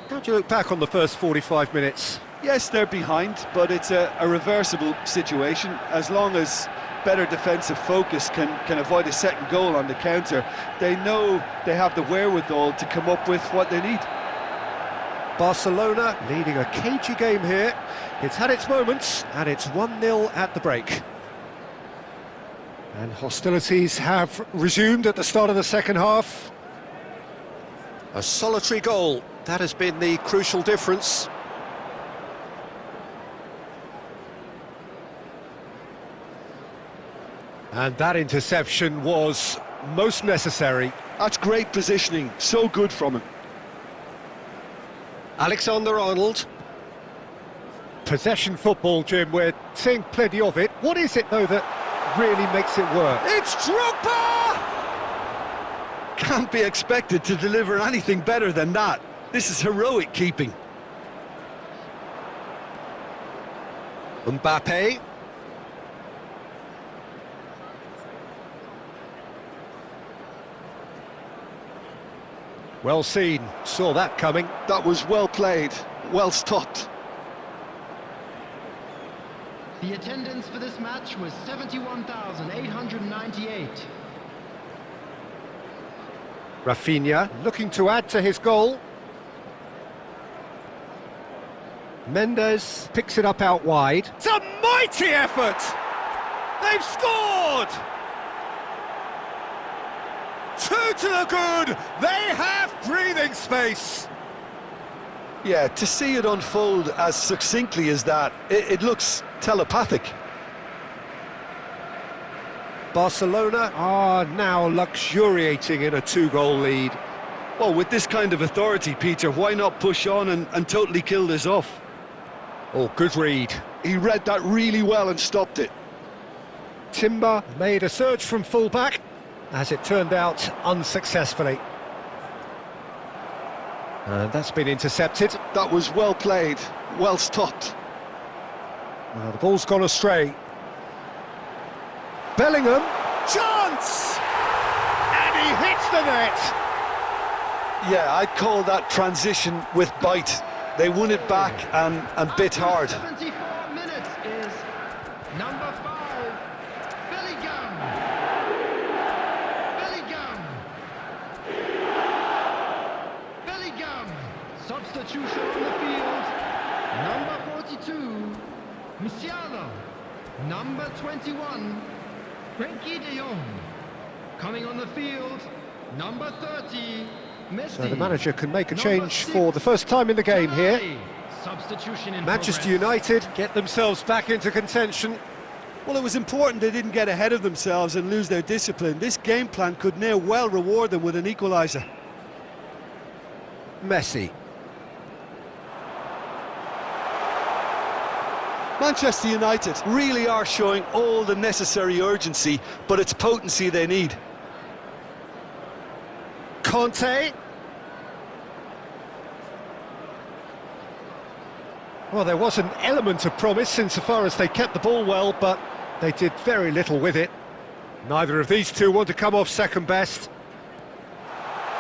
How do you look back on the first 45 minutes? Yes, they're behind, but it's a reversible situation. As long as better defensive focus can avoid a second goal on the counter, they know they have the wherewithal to come up with what they need. Barcelona leading a cagey game here. It's had its moments, and it's 1-0 at the break. And hostilities have resumed at the start of the second half. A solitary goal, that has been the crucial difference. And that interception was most necessary. That's great positioning, so good from him. Alexander-Arnold. Possession football, Jim, we're seeing plenty of it. What is it, though, that really makes it work? It's Drogba! Can't be expected to deliver anything better than that. This is heroic keeping. Mbappe. Well seen, saw that coming. That was well played, well stopped. The attendance for this match was 71,898. Rafinha looking to add to his goal. Mendes picks it up out wide. It's a mighty effort! They've scored! 2 to the good! They have breathing space! Yeah, to see it unfold as succinctly as that, it looks telepathic. Barcelona are now luxuriating in a 2-goal lead. Well, with this kind of authority, Peter, why not push on and totally kill this off? Oh, good read. He read that really well and stopped it. Timber made a surge from full-back, as it turned out unsuccessfully. And that's been intercepted. That was well played, well stopped. Well, the ball's gone astray. Bellingham, chance! And he hits the net! Yeah, I'd call that transition with bite. They won it back and bit hard. 74 minutes is number 5, Bellingham. Bellingham. Substitution on the field. Number 42, Musiala. Number 21, Frenkie de Jong. Coming on the field, number 30, Messi. So the manager can make a change for the first time in the game here. Substitution in Manchester progress. United get themselves back into contention. Well, it was important they didn't get ahead of themselves and lose their discipline. This game plan could now well reward them with an equaliser. Messi. Manchester United really are showing all the necessary urgency, but it's potency they need. Conte. Well, there was an element of promise insofar as they kept the ball well, but they did very little with it. Neither of these two want to come off second best.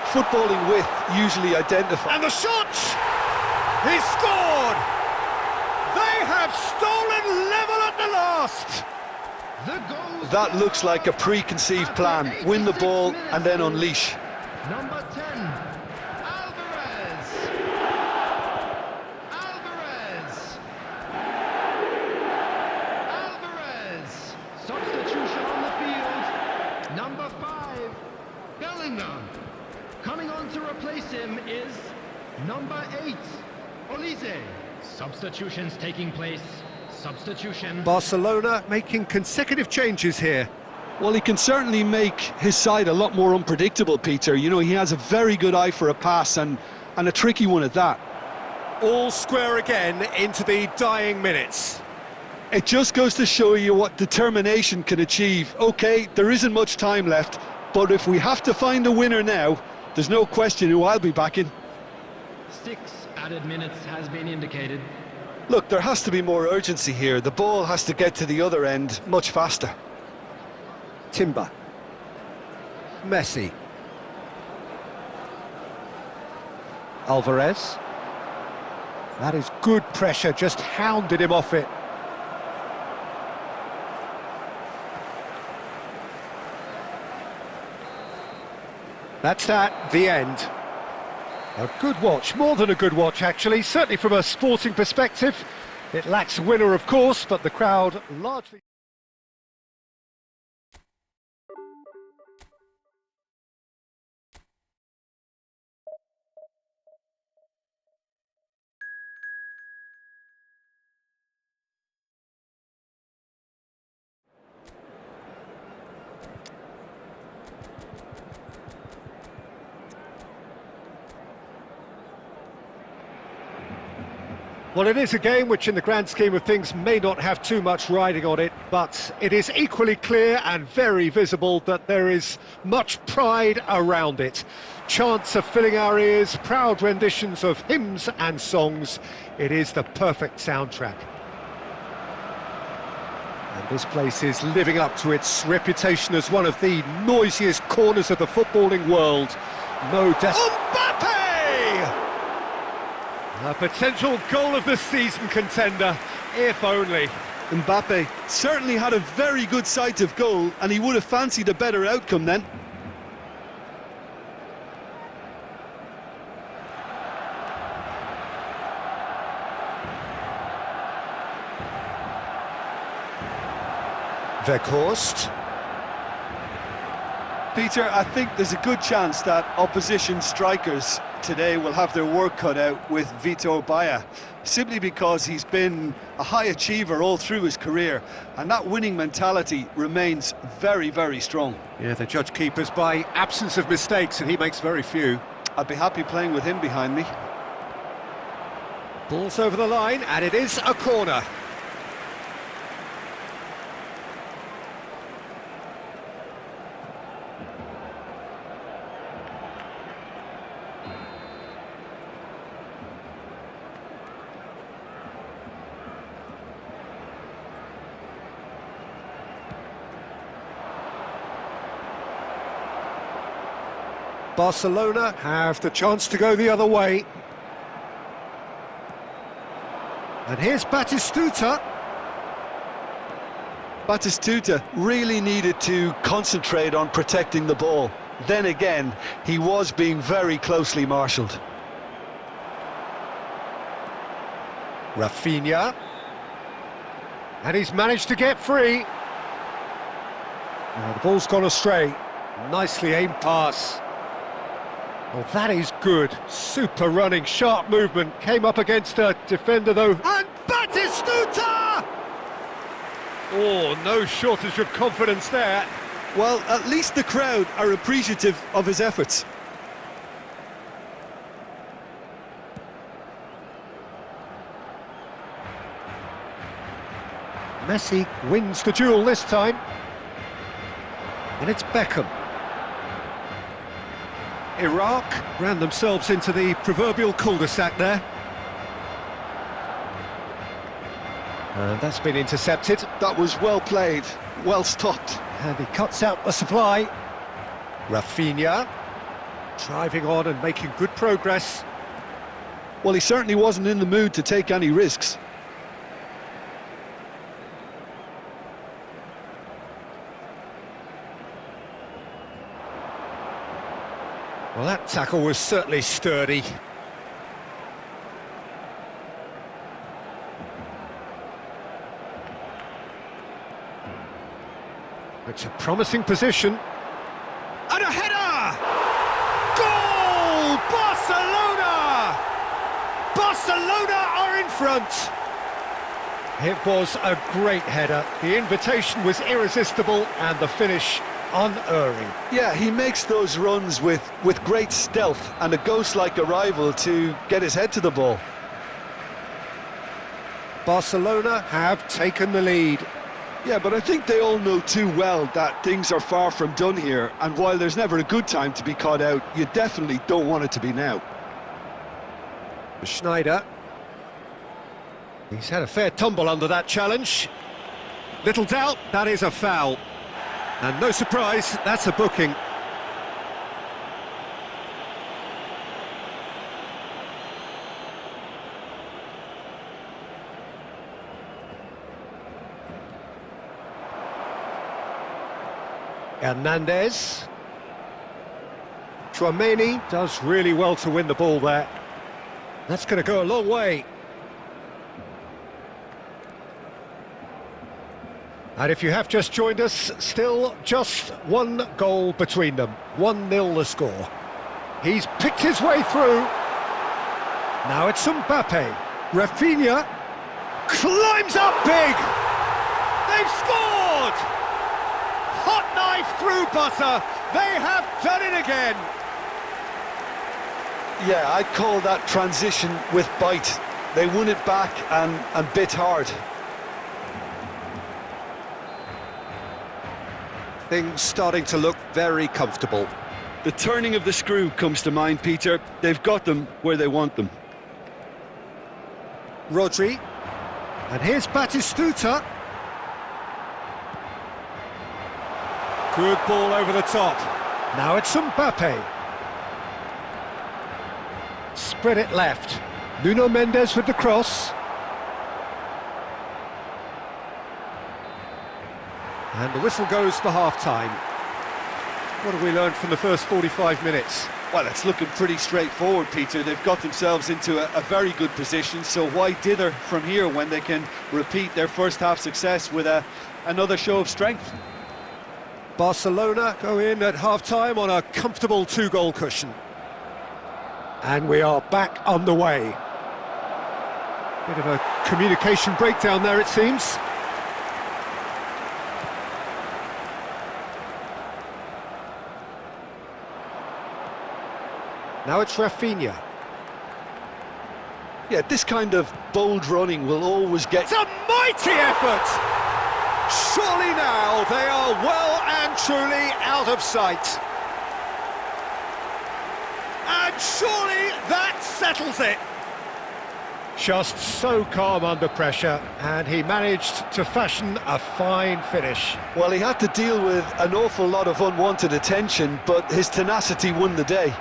Footballing with usually identified. And the shot! He's scored! They have stolen level at the last! The goal That looks like a preconceived plan. Win the ball and then unleash. number 10, Alvarez. Alvarez. Substitution on the field. Number 5, Bellingham. Coming on to replace him is number 8, Olise. Substitutions taking place. Substitution. Barcelona making consecutive changes here. Well, he can certainly make his side a lot more unpredictable, Peter. You know, he has a very good eye for a pass and a tricky one at that. All square again into the dying minutes. It just goes to show you what determination can achieve. OK, there isn't much time left, but if we have to find a winner now, there's no question who I'll be backing. 6 added minutes has been indicated. Look, there has to be more urgency here. The ball has to get to the other end much faster. Timber. Messi. Alvarez. That is good pressure, just hounded him off it. That's that, the end. A good watch, more than a good watch actually, certainly from a sporting perspective. It lacks a winner of course, but the crowd largely... Well, it is a game which in the grand scheme of things may not have too much riding on it, but it is equally clear and very visible that there is much pride around it. Chants are filling our ears, proud renditions of hymns and songs. It is the perfect soundtrack. And this place is living up to its reputation as one of the noisiest corners of the footballing world. No doubt. Mbappe! A potential goal of the season contender, if only. Mbappe certainly had a very good sight of goal, and he would have fancied a better outcome then. Weghorst. Peter, I think there's a good chance that opposition strikers today will have their work cut out with Vitor Baia, simply because he's been a high achiever all through his career, and that winning mentality remains very, very strong. Yeah, they judge keepers by absence of mistakes, and he makes very few. I'd be happy playing with him behind me. Ball's over the line, and it is a corner. Barcelona have the chance to go the other way. And here's Batistuta. Batistuta really needed to concentrate on protecting the ball. Then again, he was being very closely marshalled. Rafinha. And he's managed to get free. The ball's gone astray. Nicely aimed pass. Well, that is good. Super running, sharp movement. Came up against a defender, though. And Batistuta! Oh, no shortage of confidence there. Well, at least the crowd are appreciative of his efforts. Messi wins the duel this time. And it's Beckham. Iraq ran themselves into the proverbial cul-de-sac there. And that's been intercepted. That was well played, well stopped. And he cuts out the supply. Rafinha driving on and making good progress. Well, he certainly wasn't in the mood to take any risks. Well, that tackle was certainly sturdy. It's a promising position. And a header! Goal! Barcelona! Barcelona are in front! It was a great header. The invitation was irresistible and the finish unerring. Yeah, he makes those runs with great stealth and a ghost-like arrival to get his head to the ball. Barcelona have taken the lead. Yeah, but I think they all know too well that things are far from done here, and while there's never a good time to be caught out, you definitely don't want it to be now. Schneider. He's had a fair tumble under that challenge. Little doubt, that is a foul. And no surprise, that's a booking. Hernandez. Tchouaméni does really well to win the ball there. That's going to go a long way. And if you have just joined us, still just one goal between them. 1-0 the score. He's picked his way through. Now it's Mbappe. Rafinha climbs up big. They've scored! Hot knife through butter. They have done it again. Yeah, I'd call that transition with bite. They won it back and bit hard. Things starting to look very comfortable. The turning of the screw comes to mind, Peter. They've got them where they want them. Rodri. And here's Batistuta. Good ball over the top. Now it's Mbappe. Spread it left. Nuno Mendes with the cross. And the whistle goes for half-time. What have we learned from the first 45 minutes? Well, it's looking pretty straightforward, Peter. They've got themselves into a very good position, so why dither from here when they can repeat their first half success with another show of strength? Barcelona go in at half-time on a comfortable 2-goal cushion. And we are back on the way. Bit of a communication breakdown there, it seems. Now it's Rafinha. Yeah, this kind of bold running will always get... It's a mighty effort! Surely now they are well and truly out of sight. And surely that settles it. Just so calm under pressure, and he managed to fashion a fine finish. Well, he had to deal with an awful lot of unwanted attention, but his tenacity won the day.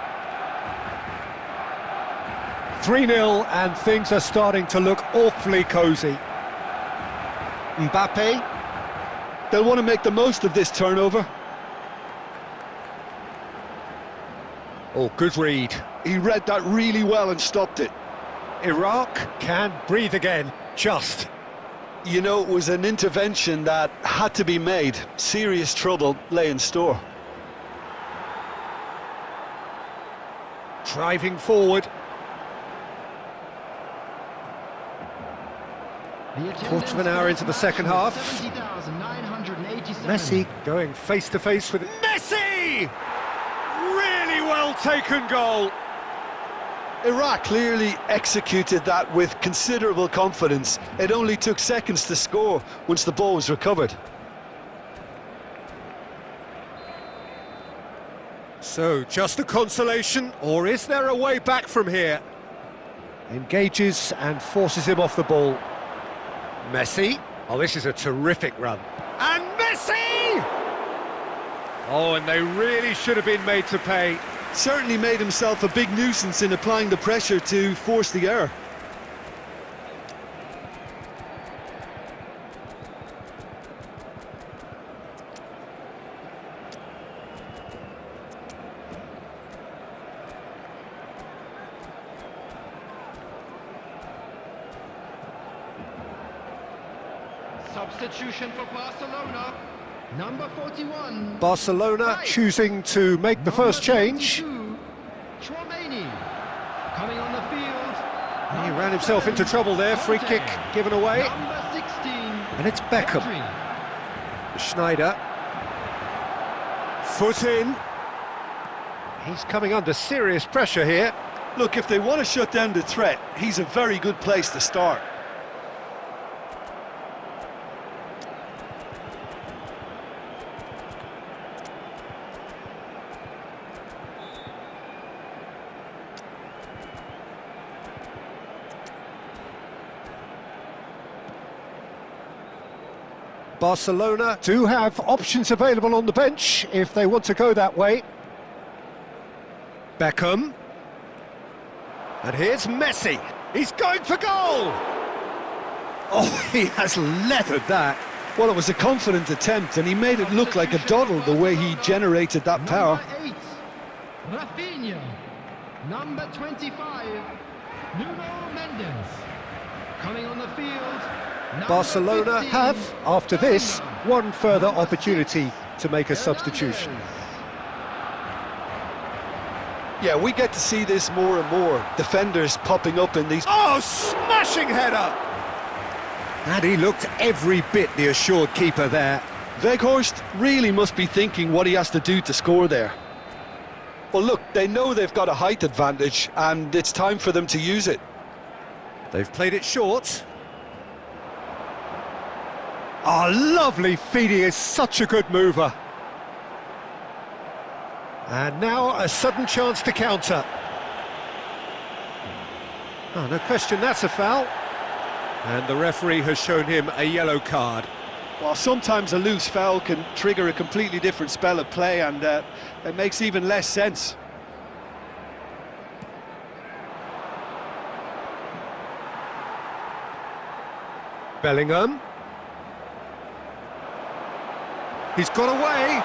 3-0, and things are starting to look awfully cosy. Mbappe. They'll want to make the most of this turnover. Oh, good read. He read that really well and stopped it. Iraq can breathe again, just. You know, it was an intervention that had to be made. Serious trouble lay in store. Driving forward. Quarter of an hour into the second half. Messi going face-to-face with... Messi! Really well taken goal. Iraq clearly executed that with considerable confidence. It only took seconds to score once the ball was recovered. So, just a consolation, or is there a way back from here? Engages and forces him off the ball. Messi. Oh, this is a terrific run. And Messi! Oh, and they really should have been made to pay. Certainly made himself a big nuisance in applying the pressure to force the error. Substitution for Barcelona, number 41. Barcelona choosing to make the first change. Chouameni coming on the field. He ran himself into trouble there, free kick given away. Number 16. And it's Beckham. Schneider. Foot in. He's coming under serious pressure here. Look, if they want to shut down the threat, he's a very good place to start. Barcelona do have options available on the bench if they want to go that way. Beckham. And here's Messi. He's going for goal! Oh, he has leathered that. Well, it was a confident attempt, and he made it look like a doddle the way he generated that power. Number 8, Rafinha. Number 25, Nuno Mendes. Coming on the field. Barcelona have, after this, one further opportunity to make a substitution. Yeah, we get to see this more and more. Defenders popping up in these... Oh, smashing header! And he looked every bit the assured keeper there. Weghorst really must be thinking what he has to do to score there. Well, look, they know they've got a height advantage, and it's time for them to use it. They've played it short. Oh, lovely feed, he is such a good mover. And now a sudden chance to counter. Oh, no question, that's a foul. And the referee has shown him a yellow card. Well, sometimes a loose foul can trigger a completely different spell of play, and it makes even less sense. Bellingham. He's got away.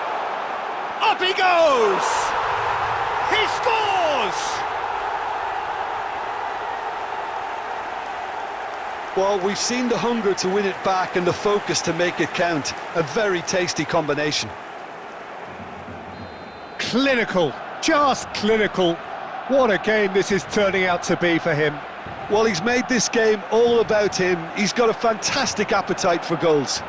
Up he goes! He scores! Well, we've seen the hunger to win it back and the focus to make it count. A very tasty combination. Clinical, just clinical. What a game this is turning out to be for him. Well, he's made this game all about him. He's got a fantastic appetite for goals.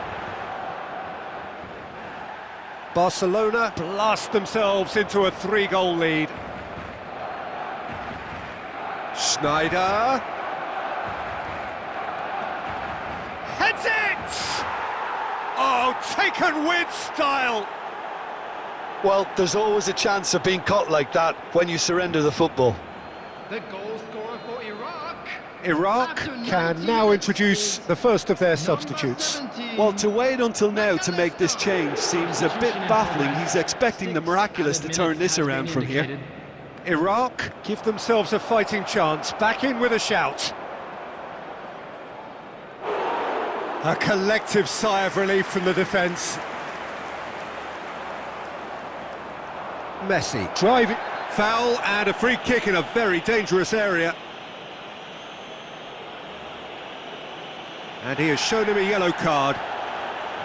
Barcelona blast themselves into a 3-goal lead. Schneider. Heads it! Oh, taken with style. Well, there's always a chance of being caught like that when you surrender the football. The goal scorer for Iraq. Iraq can now introduce the first of their substitutes. Well, to wait until now to make this change seems a bit baffling. He's expecting the miraculous to turn this around from here. Iraq give themselves a fighting chance, back in with a shout. A collective sigh of relief from the defence. Messi driving, foul and a free kick in a very dangerous area. And he has shown him a yellow card.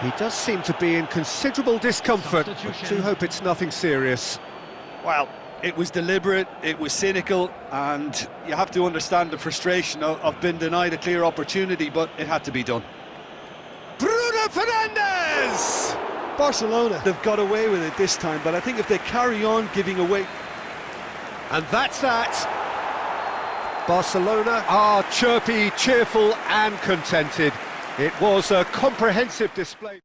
He does seem to be in considerable discomfort, but do hope it's nothing serious. Well, it was deliberate, it was cynical, and you have to understand the frustration of being denied a clear opportunity, but it had to be done. Bruno Fernandes! Barcelona, they've got away with it this time, but I think if they carry on giving away... And that's that. Barcelona are chirpy, cheerful and contented. It was a comprehensive display.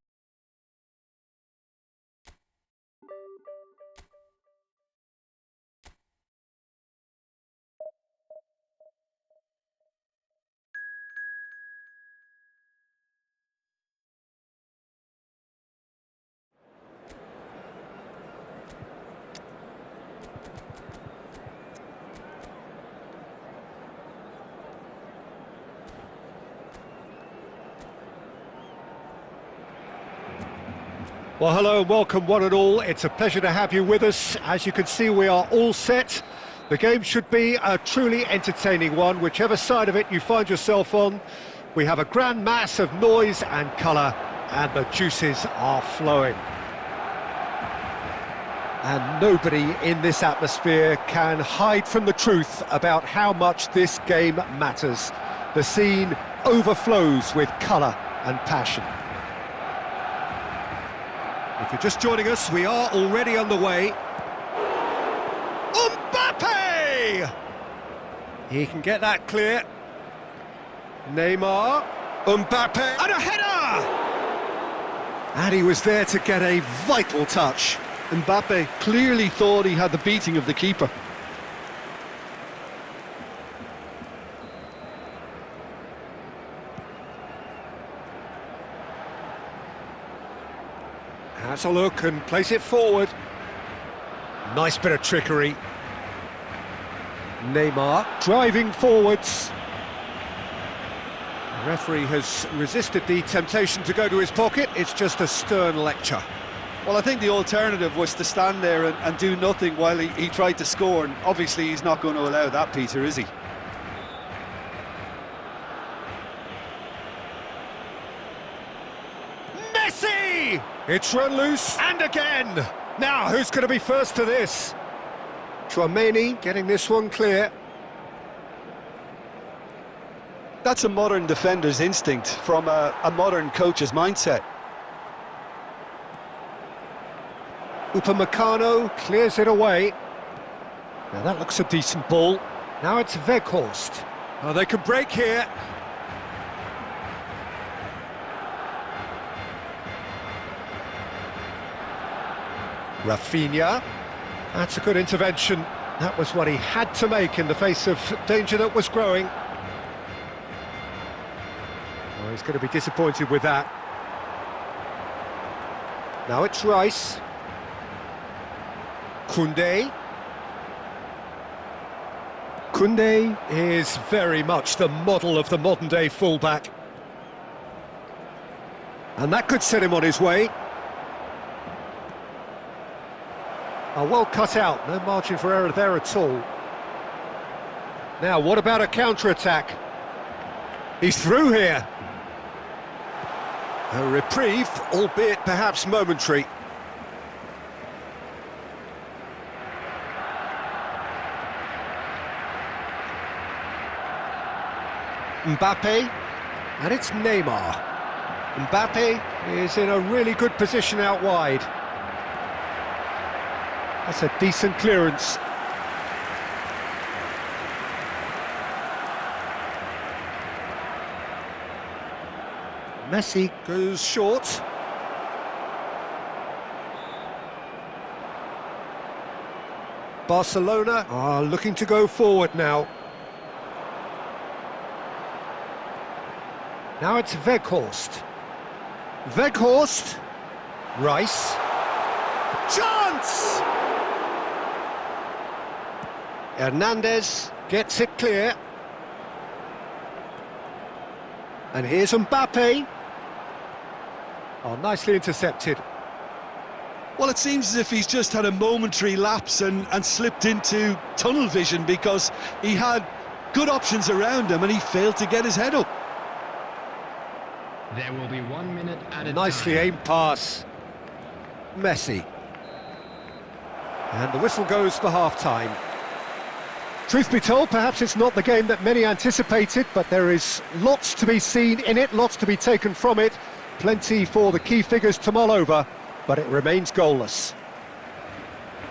Well, hello and welcome one and all. It's a pleasure to have you with us. As you can see, we are all set. The game should be a truly entertaining one, whichever side of it you find yourself on. We have a grand mass of noise and colour, and the juices are flowing. And nobody in this atmosphere can hide from the truth about how much this game matters. The scene overflows with colour and passion. If you're just joining us, we are already underway. Mbappe! He can get that clear. Neymar. Mbappe. And a header! And he was there to get a vital touch. Mbappe clearly thought he had the beating of the keeper. Has a look and plays it forward. Nice bit of trickery. Neymar driving forwards. The referee has resisted the temptation to go to his pocket. It's just a stern lecture. Well, I think the alternative was to stand there and do nothing while he tried to score, and obviously he's not going to allow that, Peter, is he? Messi! It's run loose, and again! Now, who's going to be first to this? Tchouaméni getting this one clear. That's a modern defender's instinct from a modern coach's mindset. Upamecano clears it away. Now that looks a decent ball. Now it's Weghorst. Oh, they can break here. Rafinha. That's a good intervention. That was what he had to make in the face of danger that was growing. Oh, he's going to be disappointed with that. Now it's Rice. Koundé. Koundé is very much the model of the modern-day fullback. And that could set him on his way. Oh, well cut out, no margin for error there at all. Now, what about a counter-attack? He's through here. A reprieve, albeit perhaps momentary. Mbappe, and it's Neymar. Mbappe is in a really good position out wide. That's a decent clearance. Messi goes short. Barcelona are looking to go forward now. Now it's Weghorst. Weghorst. Rice. Chance! Hernandez gets it clear. And here's Mbappe. Oh, nicely intercepted. Well, it seems as if he's just had a momentary lapse and slipped into tunnel vision, because he had good options around him and he failed to get his head up. There will be 1 minute at a Nicely time. aimed pass. Messi. And the whistle goes for half-time. Truth be told, perhaps it's not the game that many anticipated, but there is lots to be seen in it, lots to be taken from it. Plenty for the key figures to mull over, but it remains goalless.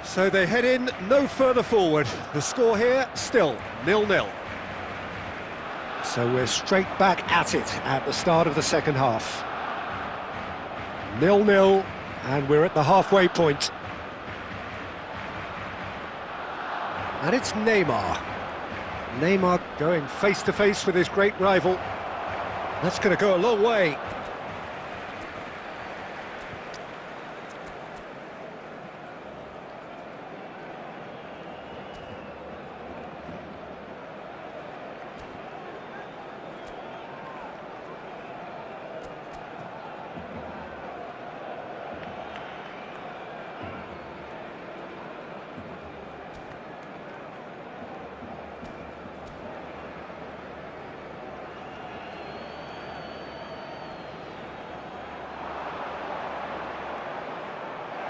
So they head in no further forward. The score here, still 0-0. So we're straight back at it at the start of the second half. 0-0, and we're at the halfway point. And it's Neymar. Neymar going face-to-face with his great rival. That's going to go a long way.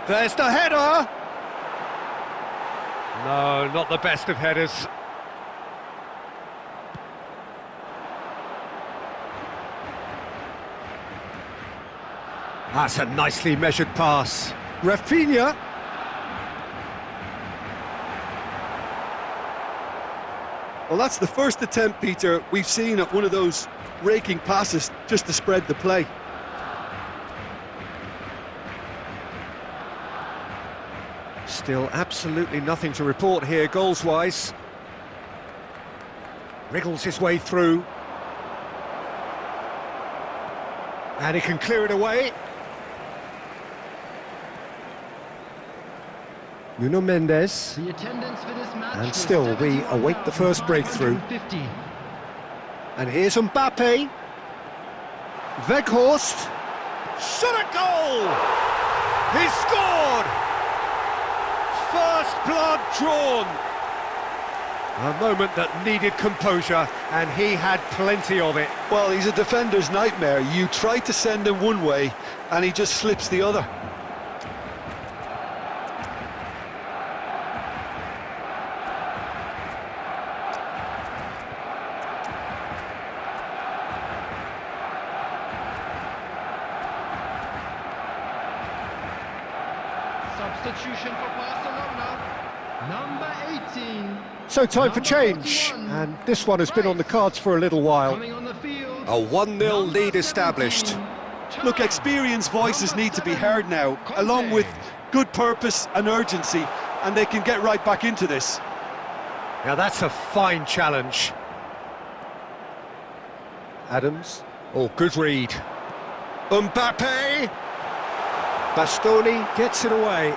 There's the header! No, not the best of headers. That's a nicely measured pass. Rafinha. Well, that's the first attempt, Peter, we've seen at one of those raking passes just to spread the play. Still absolutely nothing to report here, goals-wise. Wriggles his way through. And he can clear it away. Nuno Mendes. The attendance for this match And was still we await the first breakthrough. 71,550. And here's Mbappe. Weghorst. Shot at goal! He scored! First blood drawn. A moment that needed composure, and he had plenty of it. Well, he's a defender's nightmare. You try to send him one way, and he just slips the other. Substitution for Barcelona, number 18. So time for Number change, 41. and this one has been on the cards for a little while. Coming on the field, A 1-0 lead established. Look, experienced voices need to be heard now, along with good purpose and urgency, and they can get right back into this. Now that's a fine challenge. Adams. Oh, good read. Mbappe! Bastoni gets it away.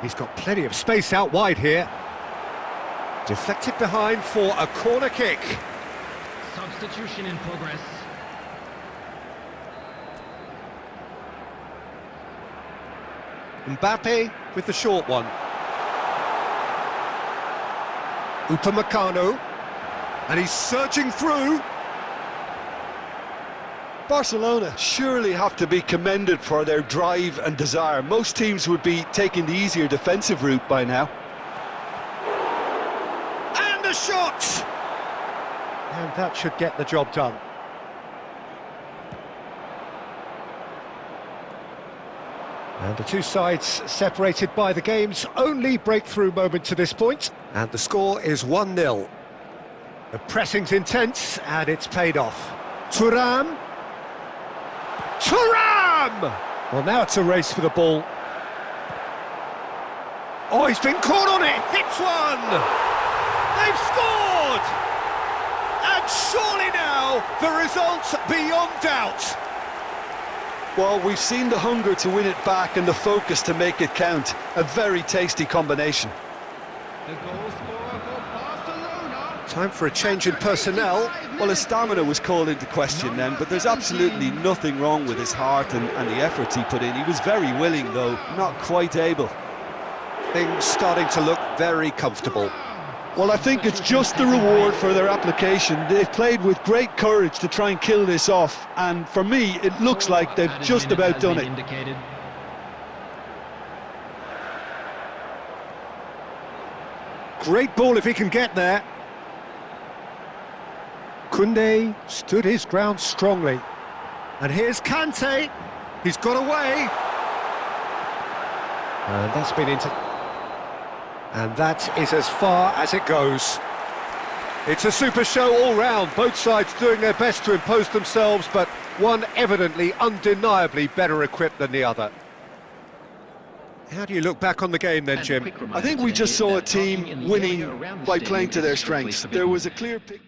He's got plenty of space out wide here. Deflected behind for a corner kick. Substitution in progress. Mbappe with the short one. Upamecano. And he's surging through. Barcelona surely have to be commended for their drive and desire. Most teams would be taking the easier defensive route by now. And a shot! And that should get the job done. And the two sides separated by the game's only breakthrough moment to this point. And the score is 1-0. The pressing's intense, and it's paid off. Thuram! Well, now it's a race for the ball. Oh, he's been caught on it! Hits one! They've scored! And surely now, the result's beyond doubt. Well, we've seen the hunger to win it back and the focus to make it count. A very tasty combination. The goal scorer for Barcelona. Time for a change in personnel. Well, his stamina was called into question then, but there's absolutely nothing wrong with his heart and the efforts he put in. He was very willing, though, not quite able. Things starting to look very comfortable. Well, I think it's just the reward for their application. They've played with great courage to try and kill this off, and for me, it looks like they've just about done it. Great ball if he can get there. Koundé stood his ground strongly. And here's Kante. He's got away. And that's been into... And that is as far as it goes. It's a super show all round, both sides doing their best to impose themselves, but one evidently, undeniably better equipped than the other. How do you look back on the game then, Jim? I think we just saw a team winning by playing to their strengths. There was a clear picture.